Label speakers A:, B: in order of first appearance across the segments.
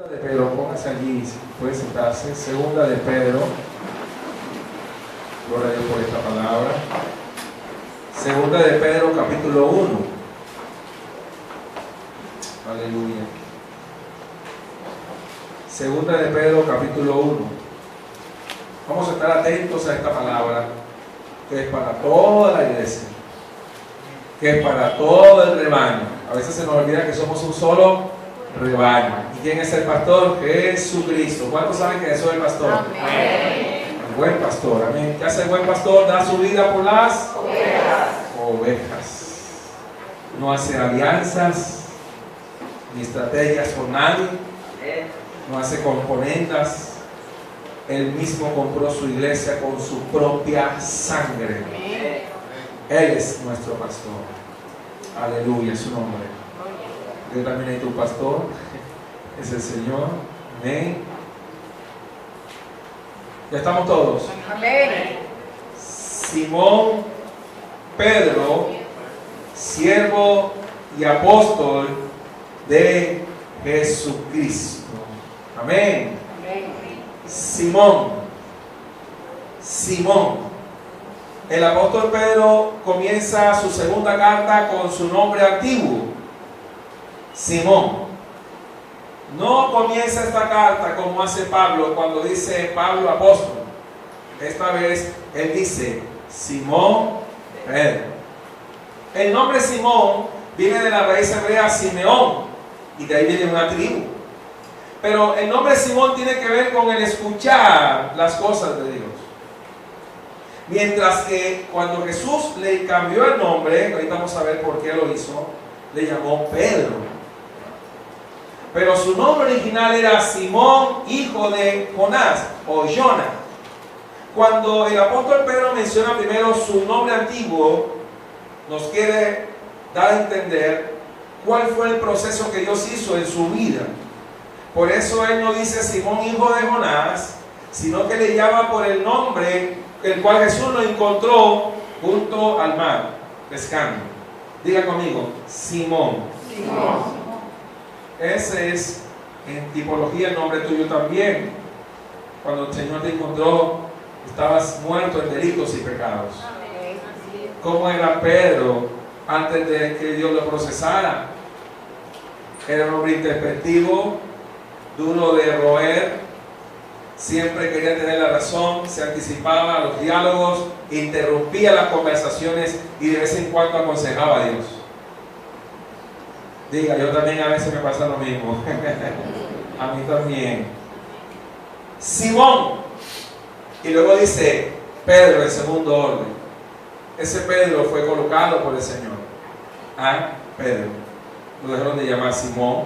A: De Pedro, póngase allí, puede sentarse. Segunda de Pedro, gloria a Dios por esta palabra. Segunda de Pedro, capítulo 1. Aleluya. Segunda de Pedro, capítulo 1. Vamos a estar atentos a esta palabra, que es para toda la iglesia, que es para todo el rebaño. A veces se nos olvida que somos un solo rebaño. ¿Y quién es el pastor? Jesucristo. ¿Cuántos saben que Jesús es el pastor? Amén. El buen pastor. Amén. ¿Qué hace el buen pastor? Da su vida por las ovejas. No hace alianzas ni estrategias con nadie. No hace componendas. Él mismo compró su iglesia con su propia sangre. Él es nuestro pastor. Aleluya, su nombre. Yo también hay tu pastor, es el Señor. Amén. Ya estamos todos.
B: Amén.
A: Simón Pedro, siervo y apóstol de Jesucristo. Amén. Simón. El apóstol Pedro comienza su segunda carta con su nombre antiguo, Simón. No comienza esta carta como hace Pablo cuando dice Pablo apóstol. Esta vez él dice Simón Pedro. El nombre Simón viene de la raíz hebrea Simeón y de ahí viene una tribu. Pero el nombre Simón tiene que ver con el escuchar las cosas de Dios. Mientras que cuando Jesús le cambió el nombre, ahorita vamos a ver por qué lo hizo, le llamó Pedro. Pero su nombre original era Simón, hijo de Jonás, o Jonah. Cuando el apóstol Pedro menciona primero su nombre antiguo, nos quiere dar a entender cuál fue el proceso que Dios hizo en su vida. Por eso él no dice Simón, hijo de Jonás, sino que le llama por el nombre el cual Jesús lo encontró junto al mar, pescando. Diga conmigo, Simón.
B: Simón.
A: Ese es en tipología el nombre tuyo también. Cuando el Señor te encontró, estabas muerto en delitos y pecados. ¿Cómo era Pedro antes de que Dios lo procesara? Era un hombre introspectivo, duro de roer, siempre quería tener la razón, se anticipaba a los diálogos, interrumpía las conversaciones y de vez en cuando aconsejaba a Dios. Diga, yo también a veces me pasa lo mismo. A mí también. Simón. Y luego dice Pedro en segundo orden. Ese Pedro fue colocado por el Señor. Pedro. Lo dejaron de llamar Simón.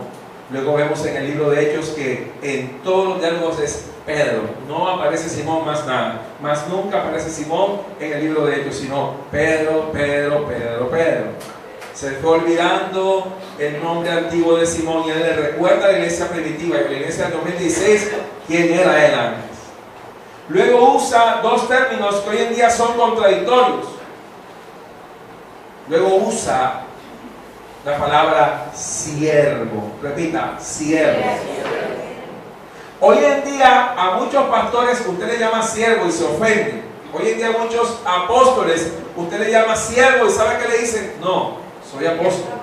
A: Luego vemos en el libro de Hechos que en todos los diálogos es Pedro. No aparece Simón más nada. Más nunca aparece Simón en el libro de Hechos, sino Pedro. Se fue olvidando el nombre antiguo de Simón y él le recuerda a la iglesia primitiva, que la iglesia del 2016, quién era él antes. Luego usa dos términos que hoy en día son contradictorios. Luego usa la palabra siervo. Repita, siervo. Hoy en día a muchos pastores usted le llama siervo y se ofende. Hoy en día a muchos apóstoles usted le llama siervo y ¿sabe qué le dicen? No, soy apóstol.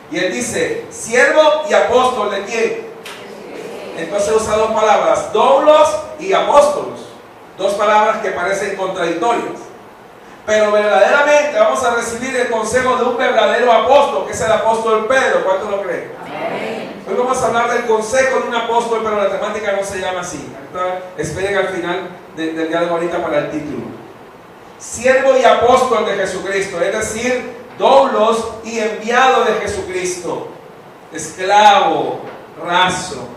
A: Y él dice, siervo y apóstol ¿de quién? Entonces usa dos palabras, doulos y apóstolos. Dos palabras que parecen contradictorias. Pero verdaderamente vamos a recibir el consejo de un verdadero apóstol, que es el apóstol Pedro. ¿Cuánto lo creen? Amén. Hoy vamos a hablar del consejo de un apóstol, pero la temática no se llama así. Esperen al final del diálogo ahorita para el título. Siervo y apóstol de Jesucristo, es decir, doulos y enviado de Jesucristo. Esclavo, raso.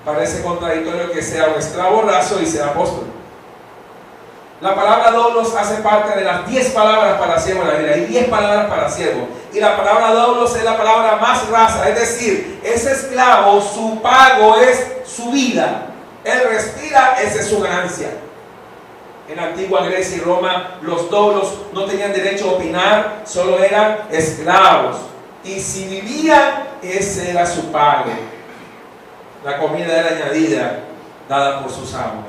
A: Parece contradictorio que sea un esclavo raso y sea apóstol. La palabra doulos hace parte de las 10 palabras para siervo en la Biblia. Hay 10 palabras para siervo. Y la palabra doulos es la palabra más rasa. Es decir, ese esclavo, su pago es su vida. Él respira, esa es su ganancia. En la antigua Grecia y Roma, los doulos no tenían derecho a opinar, solo eran esclavos. Y si vivían, ese era su pago. La comida era añadida, dada por sus amos.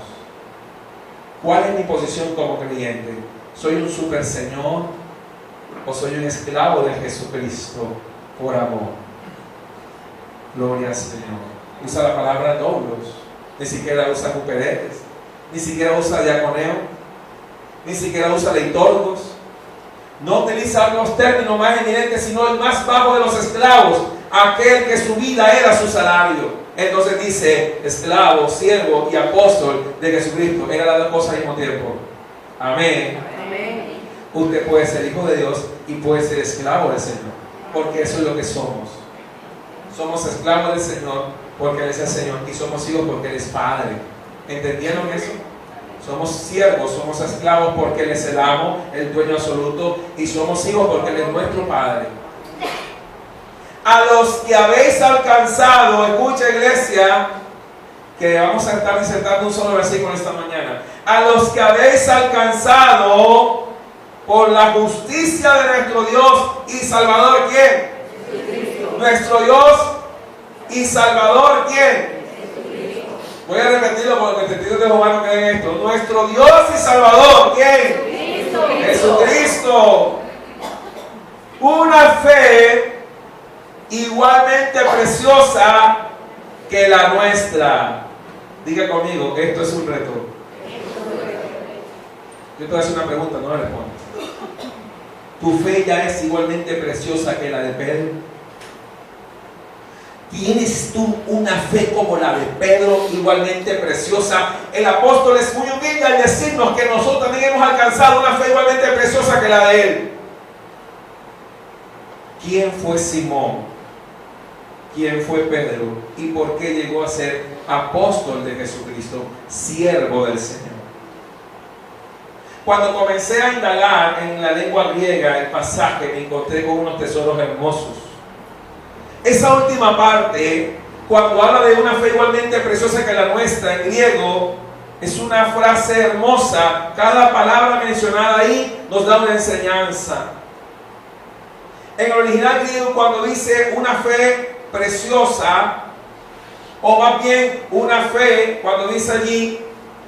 A: ¿Cuál es mi posición como creyente? ¿Soy un super señor o soy un esclavo de Jesucristo por amor? Gloria al Señor. Usa la palabra doblos, ni siquiera usa cuperetes, ni siquiera usa diaconeo, ni siquiera usa leitorgos. No utiliza los términos más eminentes, sino el más bajo de los esclavos, aquel que su vida era su salario. Entonces dice esclavo, siervo y apóstol de Jesucristo. Era las dos cosas al mismo tiempo. Amén.
B: Amén.
A: Usted puede ser hijo de Dios y puede ser esclavo del Señor, porque eso es lo que somos. Somos esclavos del Señor porque Él es el Señor, y somos hijos porque Él es Padre. ¿Entendieron eso? Somos siervos, somos esclavos porque Él es el amo, el dueño absoluto, y somos hijos porque Él es nuestro Padre. A los que habéis alcanzado, escucha iglesia, que vamos a estar insertando un solo versículo esta mañana. A los que habéis alcanzado por la justicia de nuestro Dios y Salvador, ¿quién? Jesucristo. Nuestro Dios y Salvador, ¿quién? Jesucristo. Voy a repetirlo porque los testigos de Jehová no creen esto. Nuestro Dios y Salvador, ¿quién? Jesucristo. Jesucristo. Una fe igualmente preciosa que la nuestra. Diga conmigo, esto es un reto. Yo te voy a hacer una pregunta, no me respondas. ¿Tu fe ya es igualmente preciosa que la de Pedro? ¿Tienes tú una fe como la de Pedro, igualmente preciosa? El apóstol es muy humilde al decirnos que nosotros también hemos alcanzado una fe igualmente preciosa que la de él. ¿Quién fue Simón? ¿Quién fue Pedro? ¿Y por qué llegó a ser apóstol de Jesucristo, siervo del Señor? Cuando comencé a indagar en la lengua griega el pasaje, me encontré con unos tesoros hermosos. Esa última parte, cuando habla de una fe igualmente preciosa que la nuestra, en griego, es una frase hermosa. Cada palabra mencionada ahí nos da una enseñanza. En el original griego, cuando dice una fe preciosa, o más bien una fe, cuando dice allí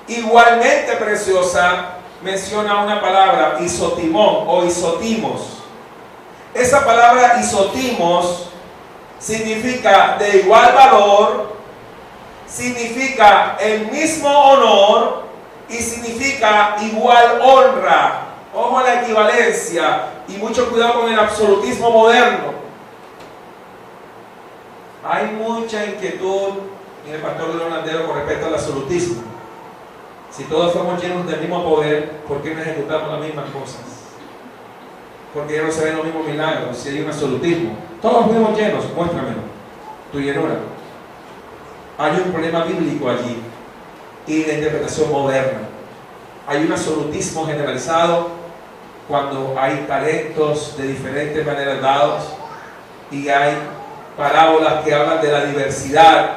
A: igualmente preciosa, menciona una palabra, isotimón o isotimos. Esa palabra isotimos significa de igual valor, significa el mismo honor y significa igual honra. Ojo a la equivalencia y mucho cuidado con el absolutismo moderno. Hay mucha inquietud en el pastor León Landero con respecto al absolutismo. Si todos fuimos llenos del mismo poder, ¿por qué no ejecutamos las mismas cosas? Porque ya no se ven los mismos milagros. Si hay un absolutismo, todos fuimos llenos, muéstramelo, tu llenura. Hay un problema bíblico allí y de interpretación moderna. Hay un absolutismo generalizado cuando hay talentos de diferentes maneras dados y hay parábolas que hablan de la diversidad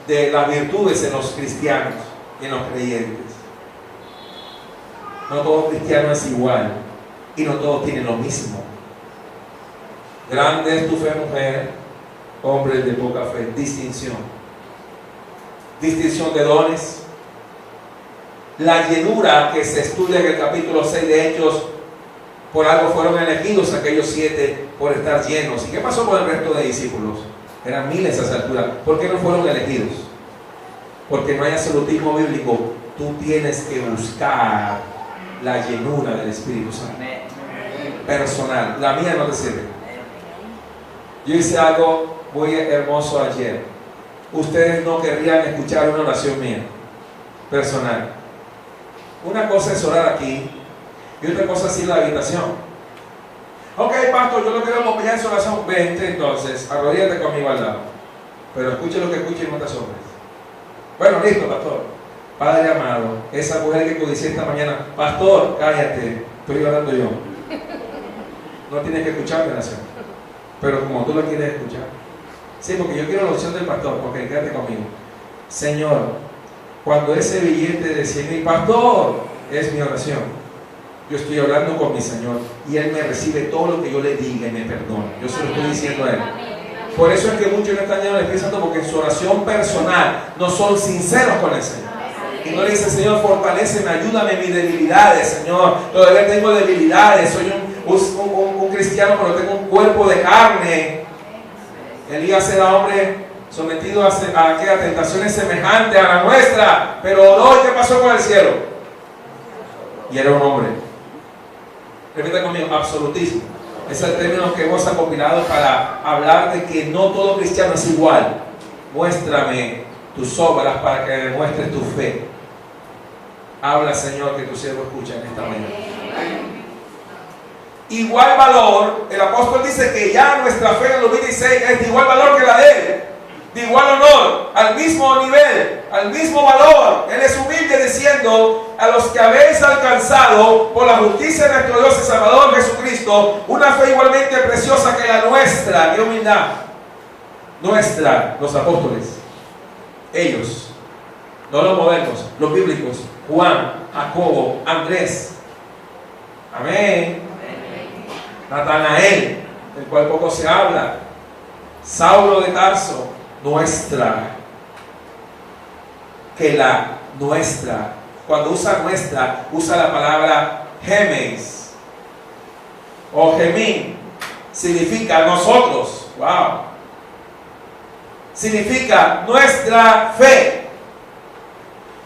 A: de las virtudes en los cristianos y en los creyentes. No todo cristiano es igual y no todos tienen lo mismo. Grande es tu fe, mujer, hombres de poca fe. Distinción. Distinción de dones. La llenura que se estudia en el capítulo 6 de Hechos, por algo fueron elegidos aquellos 7 por estar llenos. ¿Y qué pasó con el resto de discípulos? Eran miles a esa altura. ¿Por qué no fueron elegidos? Porque no hay absolutismo bíblico. Tú tienes que buscar la llenura del Espíritu Santo. Personal. La mía no te sirve. Yo hice algo muy hermoso ayer. Ustedes no querrían escuchar una oración mía. Personal. Una cosa es orar aquí y otra cosa es ir a la habitación. Ok, pastor, yo lo quiero acompañar en su oración. Vente entonces, arrodíllate conmigo al lado. Pero escuche lo que escuche y no te asombres. Bueno, listo, pastor. Padre amado, esa mujer que codicié esta mañana, pastor, cállate, estoy orando yo. No tienes que escuchar mi oración, pero como tú lo quieres escuchar. Sí, porque yo quiero la oración del pastor, porque quédate conmigo. Señor, cuando ese billete de 100,000, pastor, es mi oración. Yo estoy hablando con mi Señor y Él me recibe todo lo que yo le diga y me perdona. Yo se lo estoy diciendo a Él. Por eso es que muchos no están llenos del Espíritu Santo, porque en su oración personal no son sinceros con el Señor. Y no le dicen, Señor, fortaléceme, ayúdame en mis debilidades, Señor. Todavía tengo debilidades, soy un cristiano, pero tengo un cuerpo de carne. Elías era hombre sometido a tentaciones semejantes a la nuestra, pero oró, ¿y qué pasó con el cielo? Y era un hombre. Repita conmigo, absolutismo. Es el término que hemos compilado para hablar de que no todo cristiano es igual. Muéstrame tus obras para que demuestres tu fe. Habla, Señor, que tu siervo escucha en esta mañana. Igual valor, el apóstol dice que ya nuestra fe en el 2016 es de igual valor que la de él, de igual honor, al mismo nivel, al mismo valor. Él es humilde diciendo: a los que habéis alcanzado por la justicia de nuestro Dios y Salvador Jesucristo una fe igualmente preciosa que la nuestra. ¡Qué humildad! Nuestra, los apóstoles, ellos, no los modernos, los bíblicos, Juan, Jacobo, Andrés, amén, Natanael, del cual poco se habla, Saulo de Tarso, nuestra, que la nuestra. Cuando usa nuestra, usa la palabra gemes o gemín, significa nosotros. Wow. Significa nuestra fe,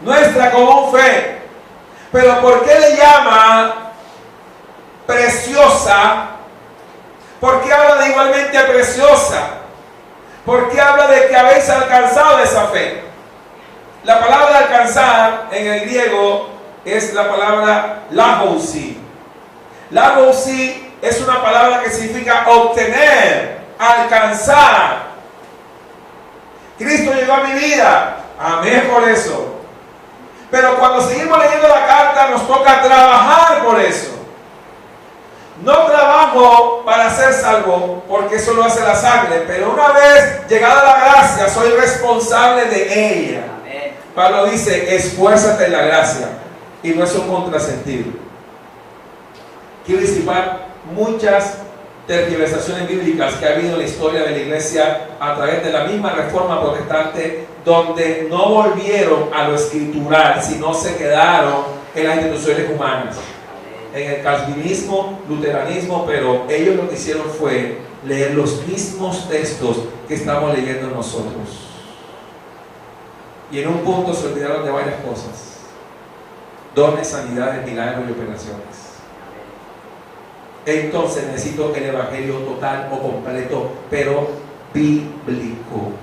A: nuestra común fe. Pero ¿por qué le llama preciosa? ¿Por qué habla de igualmente preciosa? ¿Por qué habla de que habéis alcanzado esa fe? La palabra alcanzar en el griego es la palabra lagousi. Lagousi es una palabra que significa obtener, alcanzar. Cristo llegó a mi vida, amén por eso. Pero cuando seguimos leyendo la carta nos toca trabajar por eso. No trabajo para ser salvo, porque eso lo hace la sangre, pero una vez llegada la gracia, soy responsable de ella. Amén. Pablo dice: esfuérzate en la gracia, y no es un contrasentido. Quiero disipar muchas tergiversaciones bíblicas que ha habido en la historia de la iglesia a través de la misma reforma protestante, donde no volvieron a lo escritural, sino se quedaron en las instituciones humanas, en el calvinismo, luteranismo, pero ellos lo que hicieron fue leer los mismos textos que estamos leyendo nosotros. Y en un punto se olvidaron de varias cosas: dones, sanidades, milagros y operaciones. Entonces necesito el evangelio total o completo, pero bíblico,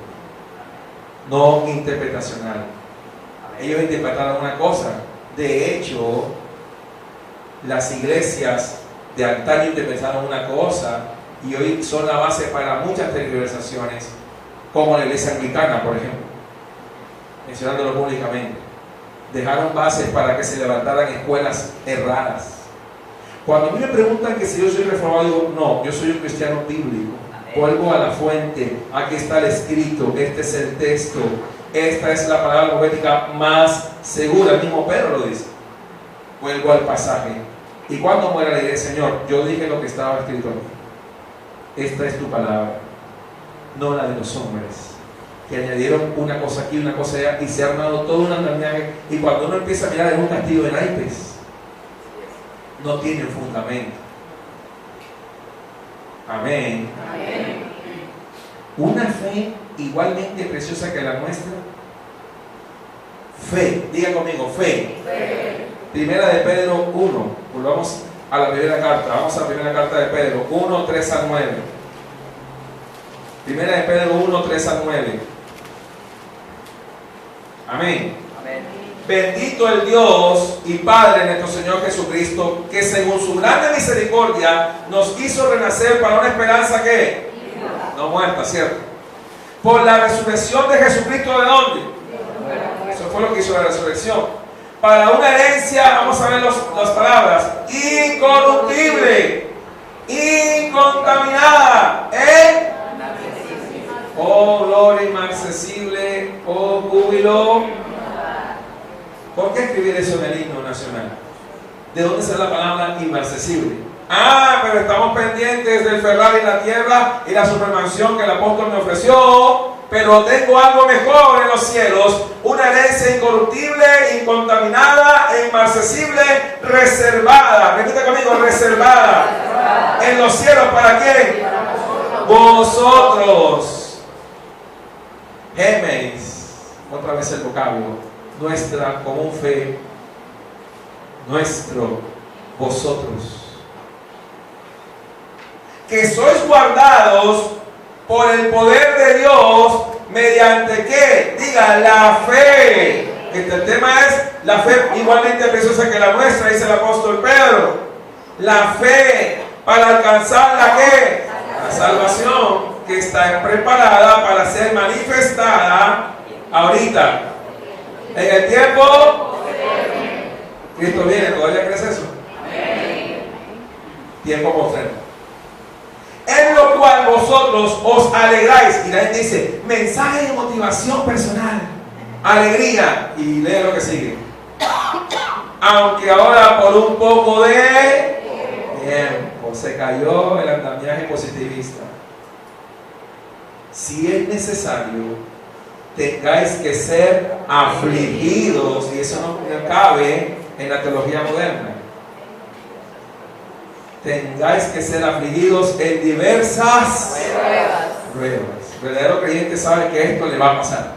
A: no interpretacional. Ellos interpretaron una cosa. De hecho, las iglesias de antaño interpretaron una cosa y hoy son la base para muchas tergiversaciones, como la iglesia anglicana, por ejemplo, mencionándolo públicamente. Dejaron bases para que se levantaran escuelas erradas. Cuando a mí me preguntan que si yo soy reformado, digo: no, yo soy un cristiano bíblico. Vuelvo a la fuente, aquí está el escrito, este es el texto, esta es la palabra profética más segura. El mismo Pedro lo dice. Vuelvo al pasaje. Y cuando muera le diré: Señor, yo dije lo que estaba escrito aquí. Esta es tu palabra, no la de los hombres, que añadieron una cosa aquí, una cosa allá, y se ha armado todo un andamiaje. Y cuando uno empieza a mirar, es un castillo de naipes. No tiene fundamento. Amén. Amén. Una fe igualmente preciosa que la nuestra. Fe, diga conmigo, fe. Fe. Primera de Pedro 1. Volvamos a la primera carta. Vamos a la primera carta de Pedro 1, 3 a 9. Primera de Pedro 1, 3 a 9. Amén. Amén. Bendito el Dios y Padre de nuestro Señor Jesucristo, que según su grande misericordia nos hizo renacer para una esperanza que no muerta, ¿cierto? Por la resurrección de Jesucristo. ¿De dónde? Eso fue lo que hizo la resurrección. Para una herencia, vamos a ver las palabras: incorruptible, incontaminada, oh gloria inaccesible, oh júbilo. ¿Por qué escribir eso en el himno nacional? ¿De dónde sale la palabra inmarcesible? Ah, pero estamos pendientes del Ferrari en la tierra y la supermansión que el apóstol me ofreció. Pero tengo algo mejor en los cielos, una herencia incorruptible, incontaminada e inmarcesible, reservada. Repite conmigo, reservada. En los cielos, ¿para quién? Vosotros. Geméis, otra vez el vocablo, nuestra común fe, nuestro, vosotros. Que sois guardados por el poder de Dios, ¿mediante qué? Diga, la fe. El tema es la fe igualmente preciosa que la nuestra, dice el apóstol Pedro. La fe para alcanzar la ¿qué? La salvación, que está preparada para ser manifestada ahorita. En el tiempo, Cristo viene, ¿todavía crees eso? Tiempo postrero. En lo cual vosotros os alegráis. Y la gente dice, mensaje de motivación personal, alegría. Y lee lo que sigue. Aunque ahora por un poco de tiempo se cayó el andamiaje positivista. Si es necesario, tengáis que ser afligidos. Y eso no cabe en la teología moderna. Tengáis que ser afligidos en diversas pruebas. El verdadero creyente sabe que esto le va a pasar.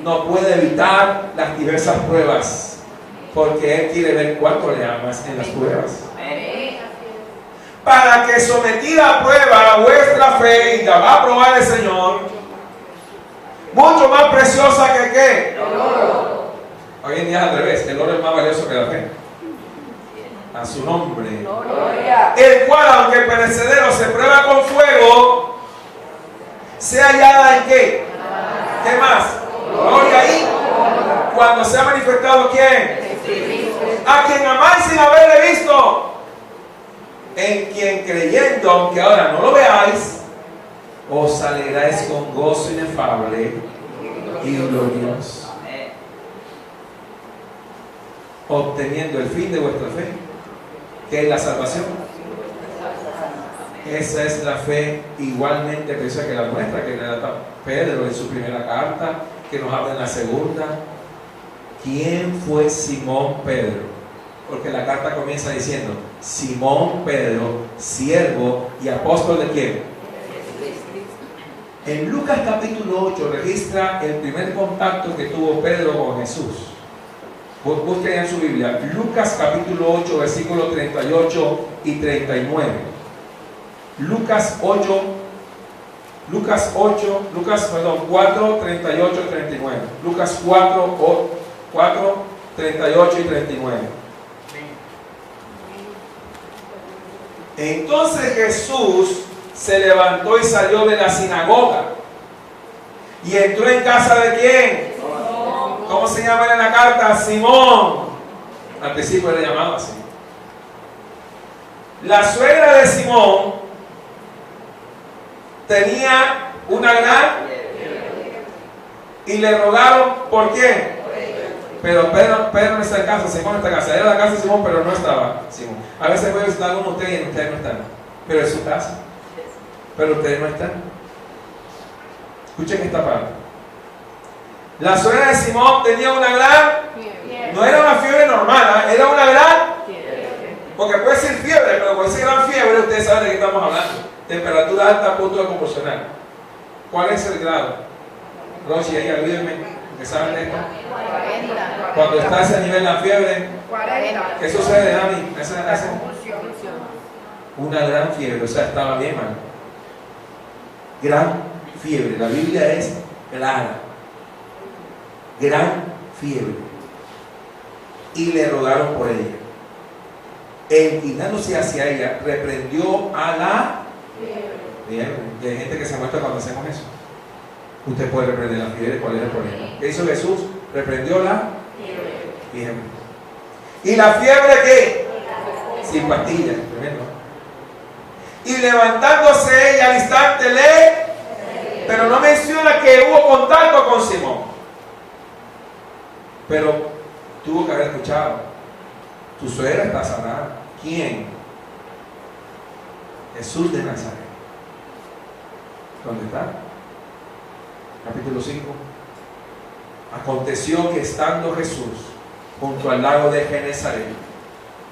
A: No puede evitar las diversas pruebas, porque él quiere ver cuánto le amas en las pruebas. Para que sometida a prueba vuestra fe, y la va a probar el Señor, mucho más preciosa que ¿qué? El oro. Hoy en día es al revés, el oro es más valioso que la fe. A su nombre. Gloria. El cual, aunque perecedero, se prueba con fuego, sea hallada en ¿qué? ¿Qué más? Gloria ahí. Cuando se ha manifestado ¿quién? A quien amáis sin haberle visto. En quien creyendo, aunque ahora no lo veáis, os alegráis con gozo inefable y glorioso, obteniendo el fin de vuestra fe, que es la salvación. Esa es la fe igualmente preciosa que la nuestra, que le da Pedro en su primera carta, que nos habla en la segunda. ¿Quién fue Simón Pedro? Porque la carta comienza diciendo, Simón Pedro, siervo y apóstol de quién. En Lucas capítulo 8 registra el primer contacto que tuvo Pedro con Jesús. Busquen en su Biblia, Lucas capítulo 8, versículos 38 y 39. Lucas 4, 38 y 39. Lucas 4, 38 y 39. Entonces Jesús se levantó y salió de la sinagoga y entró en casa de ¿quién? ¿Cómo se llama en la carta? Simón. Al principio le llamaba así. La suegra de Simón tenía una gran y le rogaron ¿por qué? Pero Pedro no está en casa, Simón está en casa. Era la casa de Simón, pero no estaba Simón. A veces puede visitar con ustedes y ustedes no están, pero es su casa. Pero ustedes no están. Escuchen esta parte. La suegra de Simón tenía una gran, no era una fiebre normal, era una gran, porque puede ser fiebre, pero puede ser gran fiebre, ustedes saben de qué estamos hablando. Temperatura alta a punto de convulsionar. ¿Cuál es el grado? Rosy, ahí ayúdenme, que saben de esto. Cuando está a ese nivel la fiebre, ¿qué sucede, Dani? Una gran fiebre, o sea, estaba bien mal. Gran fiebre, la Biblia es clara. Gran fiebre. Y le rogaron por ella. Inclinándose hacia ella, reprendió a la fiebre. Y hay gente que se muestra cuando hacemos eso. Usted puede reprender la fiebre, ¿cuál es el problema? ¿Qué hizo Jesús? Reprendió la fiebre. ¿Y la fiebre qué? Sin pastillas, tremendo. Y levantándose ella al instante pero no menciona que hubo contacto con Simón. Pero tuvo que haber escuchado, tu suegra está sanada. ¿Quién? Jesús de Nazaret. ¿Dónde está? Capítulo 5. Aconteció que estando Jesús junto al lago de Genesaret,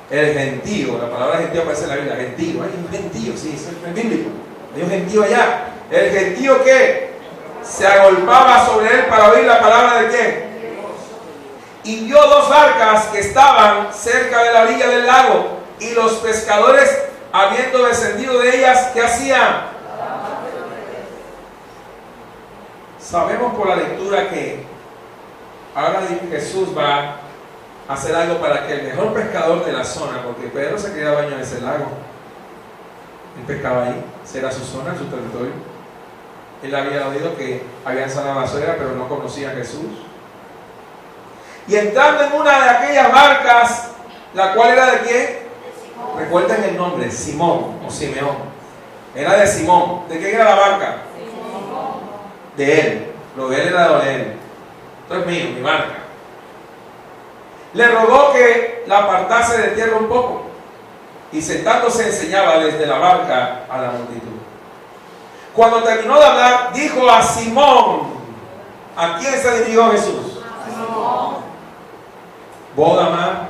A: el gentío, la palabra gentío aparece en la Biblia, gentío, hay un gentío, sí, es bíblico, hay un gentío allá. El gentío que se agolpaba sobre él para oír la palabra de quién. Y vio dos barcas que estaban cerca de la orilla del lago, y los pescadores, habiendo descendido de ellas, ¿qué hacían? Sabemos por la lectura que ahora Jesús va a hacer algo para que el mejor pescador de la zona, porque Pedro se quería bañar en ese lago, él pescaba ahí, esa era su zona, su territorio. Él había oído que habían sanado a la suegra, pero no conocía a Jesús. Y entrando en una de aquellas barcas, la cual era de quién, recuerden el nombre, Simón o Simeón, era de Simón. ¿De quién era la barca? De él. Lo de él era de él. Esto es mío, mi barca. Le rogó que la apartase de tierra un poco, y sentándose enseñaba desde la barca a la multitud. Cuando terminó de hablar, dijo a Simón, ¿a quién se dirigió Jesús?
B: A Simón.
A: Boda mar.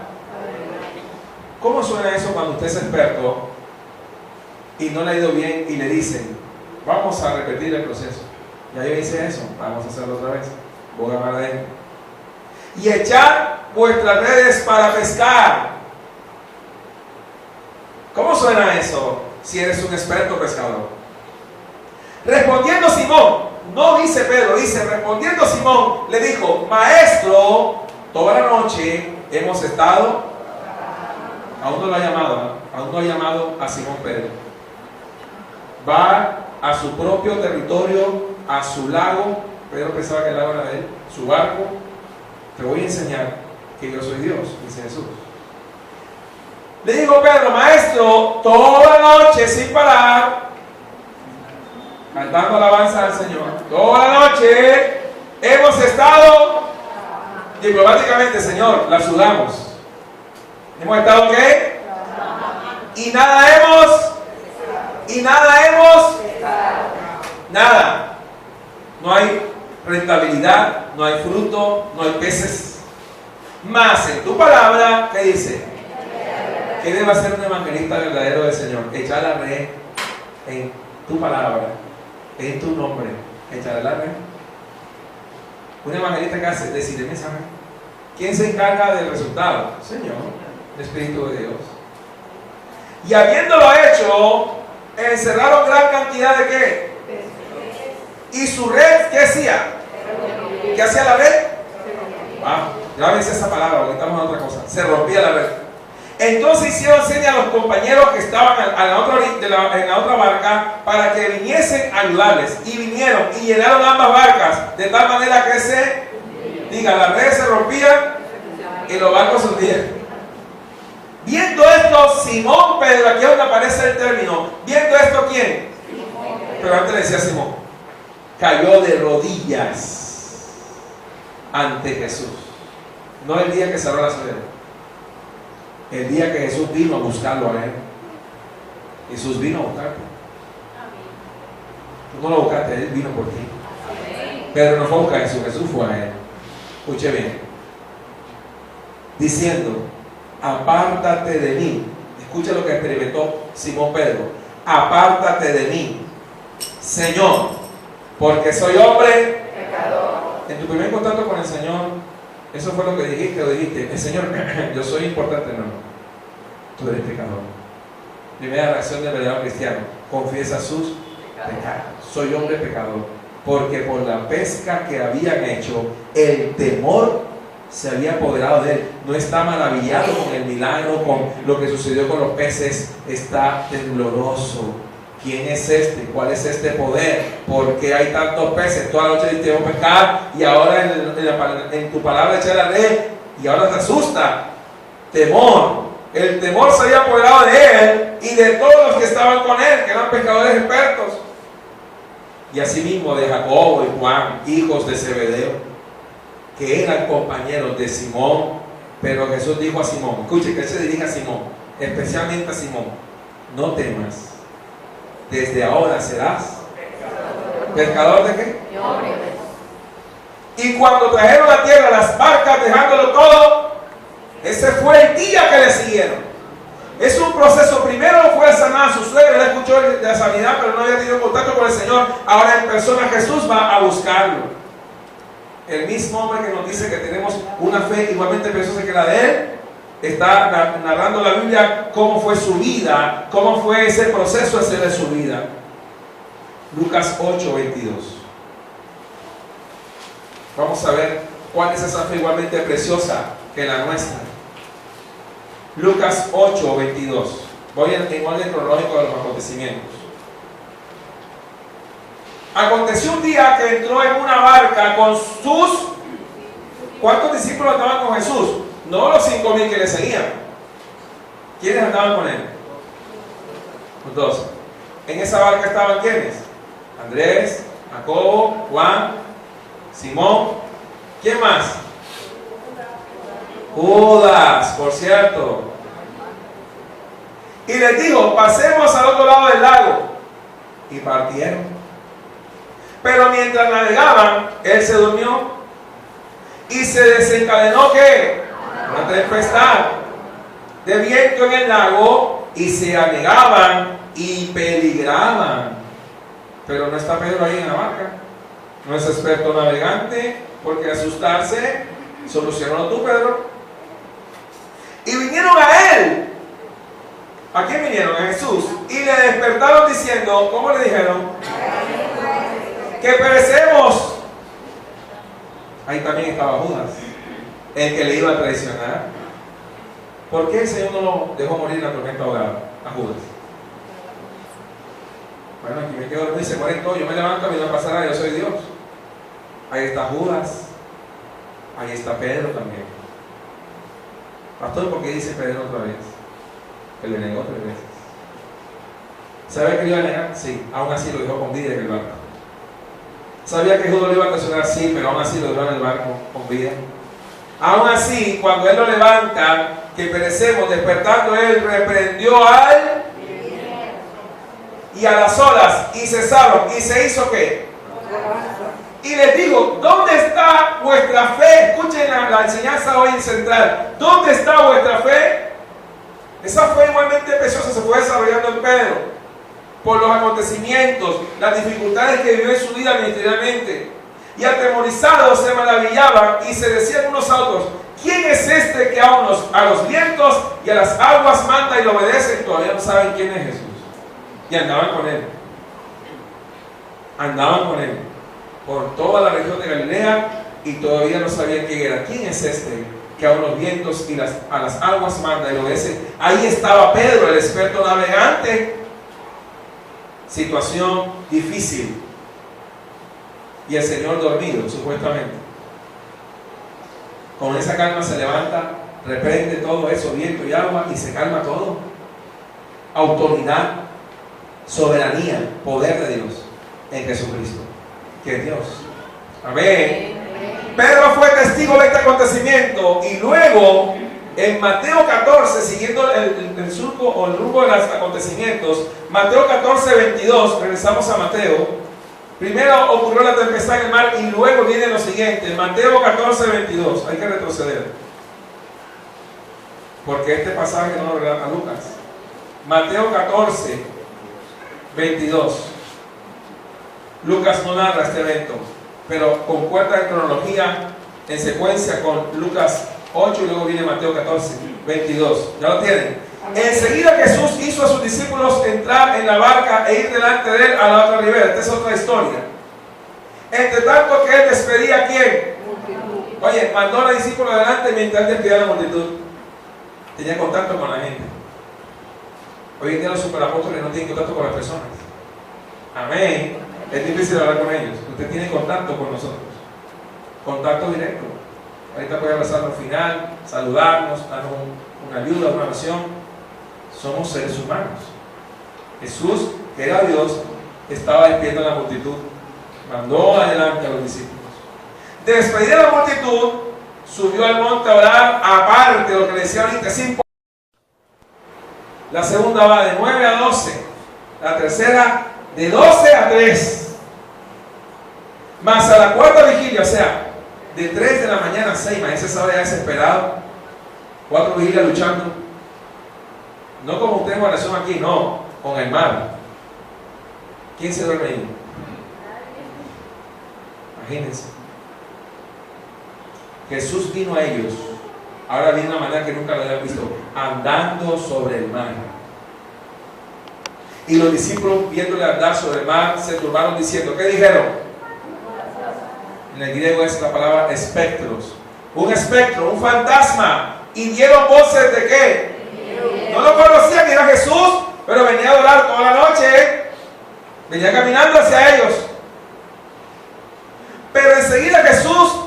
A: ¿Cómo suena eso cuando usted es experto y no le ha ido bien y le dicen, vamos a repetir el proceso? Ya yo hice eso, vamos a hacerlo otra vez. Boda mar adentro. Y echar vuestras redes para pescar. ¿Cómo suena eso si eres un experto pescador? Respondiendo Simón, no dice Pedro, dice respondiendo Simón, le dijo, maestro, toda la noche hemos estado, aún no lo ha llamado a Simón Pedro. Va a su propio territorio, a su lago. Pedro pensaba que el lago era de él, su barco. Te voy a enseñar que yo soy Dios, dice Jesús. Le dijo Pedro, maestro, toda la noche sin parar, cantando alabanza al Señor, toda la noche hemos estado, diplomáticamente, Señor, la sudamos. ¿Hemos estado qué? Y nada hemos, nada. No hay rentabilidad, no hay fruto, no hay peces. Más en tu palabra, ¿qué dice? ¿Qué debe hacer un evangelista verdadero del Señor? Echar la red en tu palabra, en tu nombre. Echar la red. Un evangelista que hace, decir el mensaje. ¿Quién se encarga del resultado? Señor, el Espíritu de Dios. Y habiéndolo hecho, encerraron gran cantidad de ¿qué? Y su red, ¿qué hacía? ¿Qué hacía la red? Grábense esa palabra, ahorita vamos a otra cosa. Se rompía la red. Entonces hicieron señas a los compañeros que estaban en la otra barca para que viniesen a ayudarles. Y vinieron y llenaron ambas barcas de tal manera que las redes se rompían y los barcos se hundían. Viendo esto, Simón Pedro, aquí es donde aparece el término. Viendo esto, ¿quién? Pero antes le decía Simón, cayó de rodillas ante Jesús. No el día que cerró la sede, el día que Jesús vino a buscarlo a él. Jesús vino a buscarte. Tú no lo buscaste, él vino por ti. Pedro no fue a buscar a Jesús, Jesús fue a él. Escuche bien. Diciendo, apártate de mí. Escucha lo que experimentó Simón Pedro. Apártate de mí, Señor, porque soy hombre pecador. En tu primer contacto con el Señor, eso fue lo que dijiste, o dijiste, el Señor, yo soy importante. No, tú eres pecador. Primera reacción del verdadero cristiano, confiesa sus pecados. Soy hombre pecador, porque por la pesca que habían hecho, el temor se había apoderado de él. No está maravillado con el milagro, con lo que sucedió con los peces, está tembloroso. ¿Quién es este? ¿Cuál es este poder? ¿Por qué hay tantos peces? Toda la noche te voy a pescar y ahora en tu palabra echar la red y ahora te asusta. Temor. El temor se había apoderado de él y de todos los que estaban con él, que eran pescadores expertos. Y asimismo de Jacobo y Juan, hijos de Zebedeo, que eran compañeros de Simón. Pero Jesús dijo a Simón, escuche que él se dirige a Simón, especialmente a Simón, no temas, desde ahora serás pescador de qué.
B: De hombres.
A: Y cuando trajeron a tierra las barcas, dejándolo todo, ese fue el día que le siguieron. Es un proceso. Primero fue sanar a su suegra, él escuchó de la sanidad, pero no había tenido contacto con el Señor. Ahora en persona Jesús va a buscarlo. El mismo hombre que nos dice que tenemos una fe igualmente preciosa que la de él, está narrando la Biblia cómo fue su vida, cómo fue ese proceso de su vida. Lucas 8:22. Vamos a ver cuál es esa fe igualmente preciosa que la nuestra. Lucas 8:22. Voy en orden cronológico de los acontecimientos. Aconteció un día que entró en una barca con sus... ¿Cuántos discípulos andaban con Jesús? No los 5,000 que le seguían. ¿Quiénes andaban con él? Los 12. En esa barca estaban ¿quiénes? Andrés, Jacobo, Juan, Simón. ¿Quién más? Judas, por cierto. Y les dijo, pasemos al otro lado del lago. Y partieron. Pero mientras navegaban, él se durmió. Y se desencadenó ¿qué? Una tempestad de viento en el lago. Y se anegaban y peligraban. Pero no está Pedro ahí en la barca. No es experto navegante. Porque asustarse, solucionó tú, Pedro. Y vinieron a él. ¿A quién vinieron? A Jesús. Y le despertaron diciendo, ¿cómo le dijeron? Que perecemos. Ahí también estaba Judas, el que le iba a traicionar. ¿Por qué el Señor no lo dejó morir en la tormenta ahogada a Judas? Bueno, aquí me quedo dormido y se mueren todos. Yo me levanto, a mí no pasará, yo soy Dios. Ahí está Judas. Ahí está Pedro también. Pastor, ¿por qué dice Pedro otra vez? Que le negó 3 veces. ¿Sabe que le iba a negar? Sí, aún así lo dejó con vida en el barco. ¿Sabía que Judas lo iba a traicionar? Sí, pero aún así lo dejó en el barco con vida. Aún así, cuando él lo levanta, que perecemos, despertando él, reprendió al y a las olas, y cesaron, y se hizo ¿qué? Y les digo, ¿dónde está vuestra fe? Escuchen la enseñanza hoy en Central. ¿Dónde está vuestra fe? Esa fe igualmente preciosa se fue desarrollando en Pedro por los acontecimientos, las dificultades que vivió en su vida ministerialmente. Y atemorizados se maravillaban y se decían unos a otros, ¿quién es este que a los vientos y a las aguas manda y lo obedecen? Todavía no saben quién es Jesús. Y andaban con él. Andaban con él por toda la región de Galilea y todavía no sabían quién era. ¿Quién es este que a los vientos y a las aguas manda y lo obedece? Ahí estaba Pedro, el experto navegante. Situación difícil. Y el Señor dormido, supuestamente. Con esa calma se levanta, reprende todo eso, viento y agua, y se calma todo. Autoridad, soberanía, poder de Dios en Jesucristo, que es Dios. Amén. Pedro fue testigo de este acontecimiento y luego en Mateo 14, siguiendo el surco o el rumbo de los acontecimientos, Mateo 14, 22, regresamos a Mateo. Primero ocurrió la tempestad en el mar y luego viene lo siguiente. Mateo 14, 22. Hay que retroceder, porque este pasaje no lo relata Lucas. Mateo 14, 22. Lucas no narra este evento, pero concuerda en cronología, en secuencia con Lucas 8 y luego viene Mateo 14, 22. ¿Ya lo tienen? Enseguida Jesús hizo a sus discípulos entrar en la barca e ir delante de él a la otra ribera. Esta es otra historia. Entre tanto que él despedía a quién. Oye, mandó a los discípulos adelante mientras él despedía a la multitud. Tenía contacto con la gente. Hoy en día los superapóstoles no tienen contacto con las personas. Amén. Es difícil hablar con ellos. Usted tiene contacto con nosotros. Contacto directo. Ahorita puede abrazarnos al final, saludarnos, darnos una ayuda, una oración. Somos seres humanos. Jesús, que era Dios, estaba despidiendo a la multitud. Mandó adelante a los discípulos. Despedido a la multitud, subió al monte a orar, aparte de lo que le decía ahorita. La segunda va de 9 a 12. La tercera de 12 a 3. Más a la cuarta vigilia, o sea, de 3 de la mañana a 6, ese estaba ya desesperado. 4 vigilias luchando. No como usted en oración aquí, no, con el mar. ¿Quién se duerme ahí? Imagínense. Jesús vino a ellos. Ahora viene de una manera que nunca lo habían visto, andando sobre el mar. Y los discípulos, viéndole andar sobre el mar, se turbaron diciendo, ¿qué dijeron? En el griego es la palabra espectros. Un espectro, un fantasma. Y dieron voces de ¿qué? No lo conocían, era Jesús, pero venía a adorar toda la noche. Venía caminando hacia ellos. Pero enseguida Jesús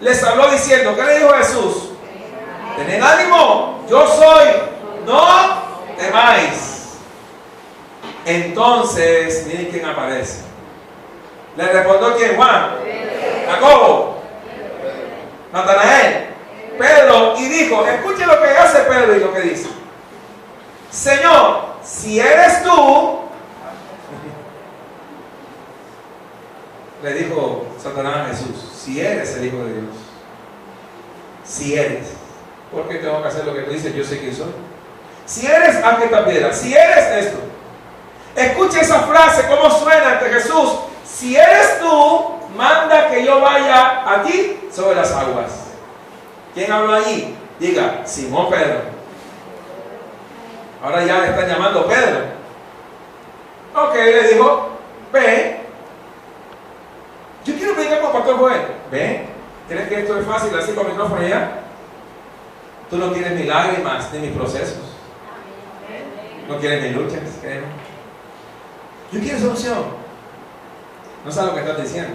A: les habló diciendo, ¿qué le dijo Jesús? Tened ánimo, yo soy, no temáis. Entonces, miren quién aparece. Le respondió quién, Juan, Jacobo, Natanael, Pedro, y dijo, escuche lo que hace Pedro y lo que dice. Señor, si eres tú, le dijo Satanás a Jesús, si eres el Hijo de Dios, si eres, ¿por qué tengo que hacer lo que tú dices? Yo sé quién soy. Si eres, haz que esta piedra, si eres esto. Escuche esa frase, cómo suena ante Jesús. Si eres tú, manda que yo vaya a ti sobre las aguas. ¿Quién habló allí? Diga, Simón Pedro. Ahora ya le están llamando Pedro. Ok, le dijo, ven. Yo quiero predicar con Pastor Joel. Ven. ¿Crees que esto es fácil así con micrófono ya? Tú no quieres mis lágrimas ni mis procesos. No quieres mis luchas, créeme. Yo quiero solución. No sabes lo que estás diciendo.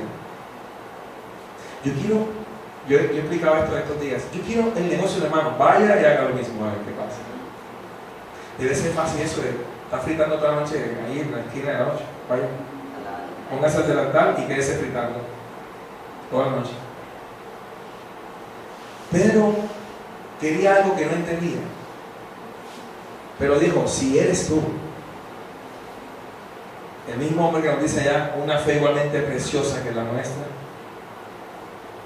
A: Yo explicaba esto estos días. Yo quiero el negocio de mano. Vaya y haga lo mismo, a ver qué pasa. Debe ser fácil eso de estar fritando toda la noche ahí en la esquina de la noche. Vaya. Póngase el delantal y quédese fritando toda la noche. Pedro quería algo que no entendía. Pero dijo, si eres tú. El mismo hombre que nos dice allá, una fe igualmente preciosa que la nuestra,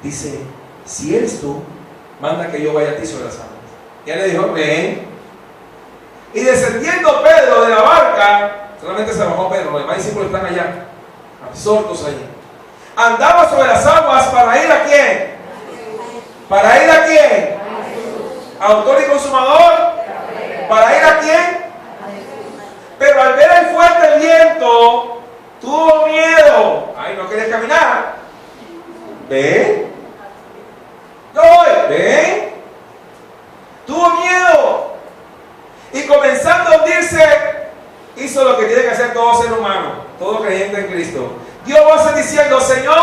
A: dice, si eres tú, manda que yo vaya a ti sobre las aguas. Y él le dijo, ven. Y descendiendo Pedro de la barca, solamente se bajó Pedro, los demás discípulos están allá, absortos allí. Andaba sobre las aguas para ir a quién. ¿Para ir a quién? Autor y consumador. ¿Para ir a quién? Pero al ver el fuerte viento, tuvo miedo. Ay, no quería caminar. ¿Ven? Yo voy. ¿Ven? Tuvo miedo. Y comenzando a hundirse, hizo lo que tiene que hacer todo ser humano, todo creyente en Cristo. Dio voces diciendo, Señor,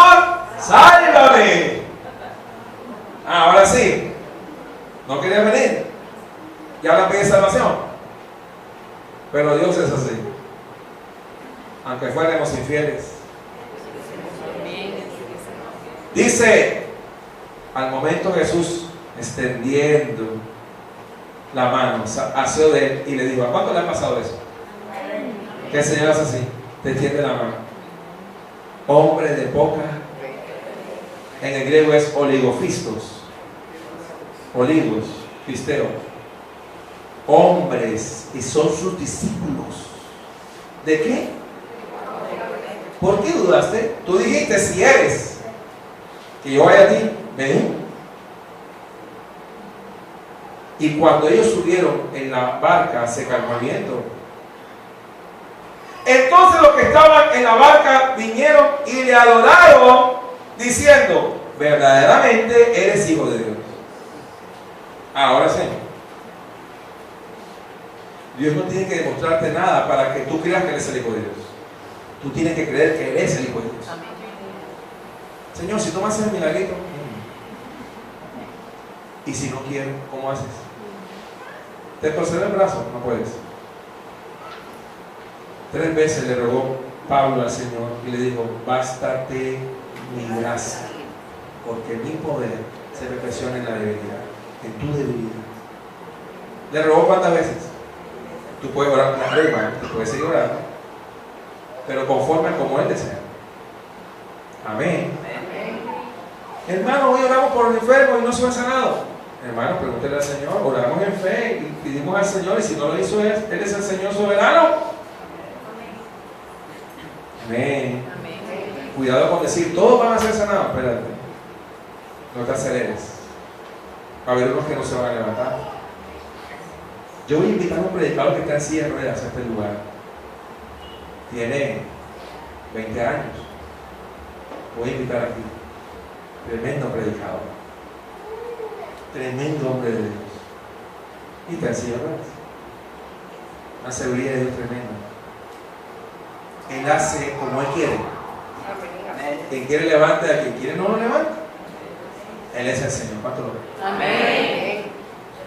A: sálvame. Ahora sí. No quería venir. Ya ahora pide salvación. Pero Dios es así. Aunque fuéramos infieles. Dice, al momento Jesús extendiendo la mano, asió de él y le dijo, ¿a cuánto le ha pasado eso? Que el Señor es así, te extiende la mano. Hombre de poca, en el griego es oligofistos, oligos, fisteo. Hombres, y son sus discípulos. ¿De qué? ¿Por qué dudaste? Tú dijiste, si eres, que yo vaya a ti, ven. Y cuando ellos subieron en la barca, se calmó el viento. Entonces los que estaban en la barca vinieron y le adoraron, diciendo, verdaderamente eres hijo de Dios. Ahora sí. Dios no tiene que demostrarte nada para que tú creas que eres el Hijo de Dios. Tú tienes que creer que eres el Hijo de Dios. Señor, si tú me haces el milagrito, y si no quiero, ¿cómo haces? ¿Te torcer el brazo? No puedes. 3 veces le rogó Pablo al Señor y le dijo, bástate mi gracia, porque mi poder se perfecciona en la debilidad, en tu debilidad. ¿Le rogó cuántas veces? Tú puedes orar con la rema, tú puedes seguir orando, pero conforme a como Él desea. Amén. Hermano, hoy oramos por los enfermos y no se han sanado. Hermano, pregúntele al Señor. Oramos en fe y pedimos al Señor, y si no lo hizo Él, Él es el Señor soberano. Amén. Cuidado con decir, todos van a ser sanados. Espérate, no te aceleres. Va a haber unos que no se van a levantar. Yo voy a invitar a un predicador que está en silla de ruedas a este lugar. Tiene 20 años. Voy a invitar aquí. Tremendo predicador. Tremendo hombre de Dios. Y está en silla de ruedas. Una seguridad de Dios tremenda. Él hace como Él quiere. Quien quiere levanta, a quien quiere no lo levanta. Él es el Señor. ¿Cuánto lo ve?
B: Amén.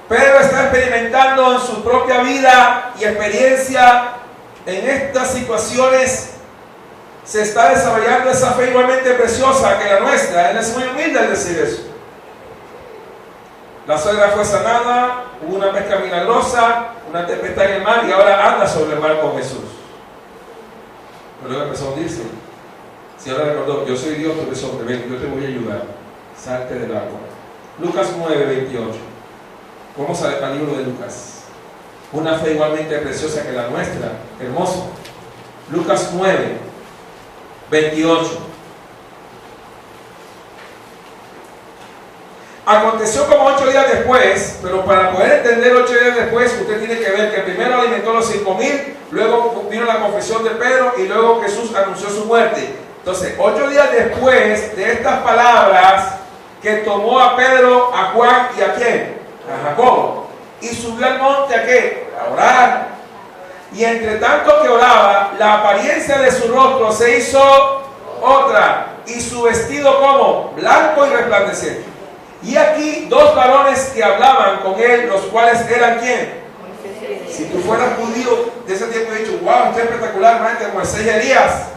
A: Pedro está experimentando en su propia vida y experiencia en estas situaciones. Se está desarrollando esa fe igualmente preciosa que la nuestra. Él es muy humilde al decir eso. La suegra fue sanada, hubo una pesca milagrosa, una tempestad en el mar, y ahora anda sobre el mar con Jesús. Pero luego empezó a hundirse. Si ahora recordó, yo soy Dios, tú eres hombre, ven, yo te voy a ayudar. Salte del agua. Lucas 9:28. Vamos al libro de Lucas. Una fe igualmente preciosa que la nuestra. Hermoso. Lucas 9:28. Aconteció como 8 días después, pero para poder entender 8 días después, usted tiene que ver que primero alimentó a los 5,000, luego vino la confesión de Pedro y luego Jesús anunció su muerte. Entonces, 8 días después de estas palabras, que tomó a Pedro, a Juan y a ¿quién? A Jacobo. Y subió al monte ¿a qué? A orar. Y entre tanto que oraba, la apariencia de su rostro se hizo otra, y su vestido como blanco y resplandeciente. Y aquí 2 varones que hablaban con él, los cuales eran ¿quién? Si tú fueras judío de ese tiempo, he dicho, wow, esto es espectacular, ¿no? De Moisés y Elías.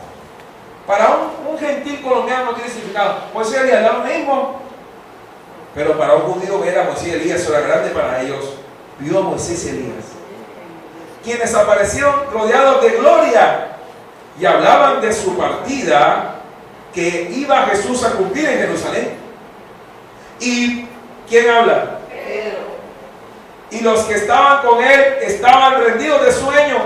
A: Para un gentil colombiano no tiene significado. Moisés y Elías era lo mismo. Pero para un judío ver a Moisés y Elías, eso era grande para ellos. Vio a Moisés y Elías, quienes aparecieron rodeados de gloria y hablaban de su partida, que iba Jesús a cumplir en Jerusalén. ¿Y quién habla? Pedro. Y los que estaban con él estaban rendidos de sueño,